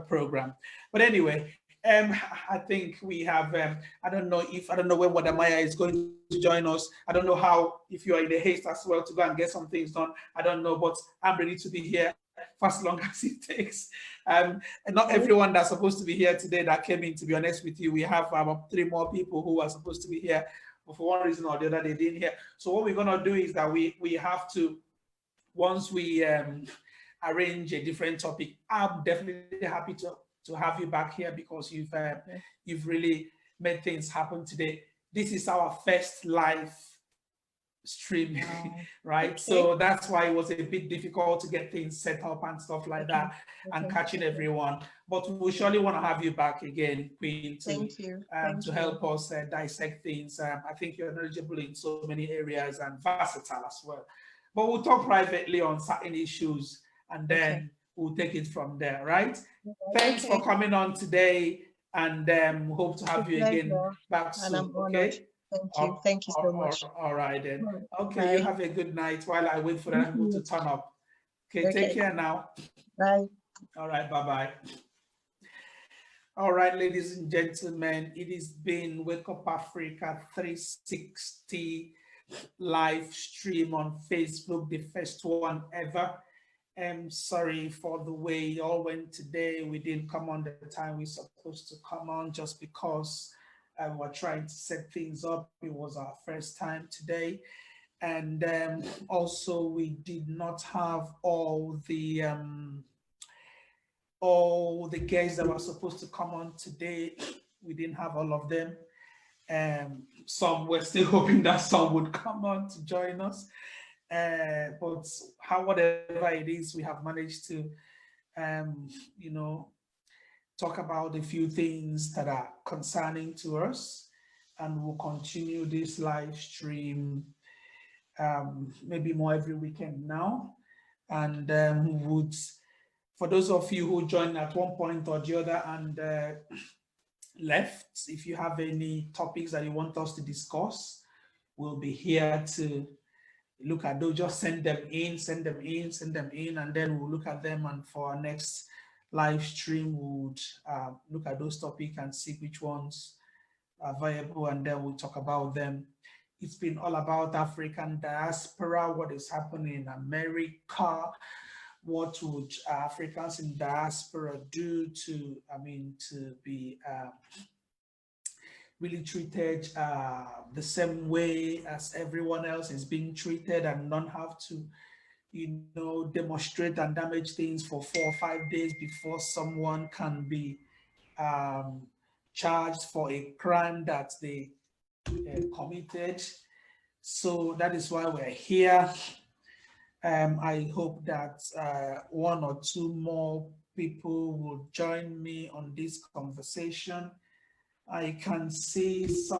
program. But anyway, I think we have, I don't know when Wadamaya is going to join us. I don't know how, if you are in a haste as well to go and get some things done. I don't know, but I'm ready to be here for as long as it takes. And not everyone that's supposed to be here today that came in, to be honest with you. We have about 3 more people who are supposed to be here, but for one reason or the other, they didn't hear. So what we're gonna do is that we have to, once we arrange a different topic, I'm definitely happy to have you back here because you've really made things happen today. This is our first live stream, right? Okay. So that's why it was a bit difficult to get things set up and stuff like that, and catching everyone. But we surely want to have you back again, Queen, to help us dissect things. I think you're knowledgeable in so many areas and versatile as well. But we'll talk privately on certain issues, and then we'll take it from there, right? Thanks for coming on today, and hope to have you again back soon. Okay. Thank you. Thank you so much. All right then. Okay, bye. You have a good night while I wait for them to turn up. Okay, take care now. Bye. All right, bye-bye. All right, ladies and gentlemen, it has been Wake Up Africa 360 live stream on Facebook, the first one ever. I'm sorry for the way it all went today. We didn't come on the time we're supposed to come on just because we're trying to set things up. It was our first time today. And also we did not have all the guests that were supposed to come on today. We didn't have all of them. Some we're still hoping that some would come on to join us. But whatever it is, we have managed to, you know, talk about a few things that are concerning to us, and we'll continue this live stream maybe more every weekend now. And for those of you who joined at one point or the other and left, if you have any topics that you want us to discuss, we'll be here to look at those. Just send them in, and then we'll look at them, and for our next live stream would look at those topics and see which ones are viable, and then we'll talk about them. It's been all about African diaspora, what is happening in America, what would Africans in diaspora do to be really treated the same way as everyone else is being treated, and not have to, you know, demonstrate and damage things for 4 or 5 days before someone can be charged for a crime that they committed. So that is why we're here. I hope that 1 or 2 more people will join me on this conversation. I can see some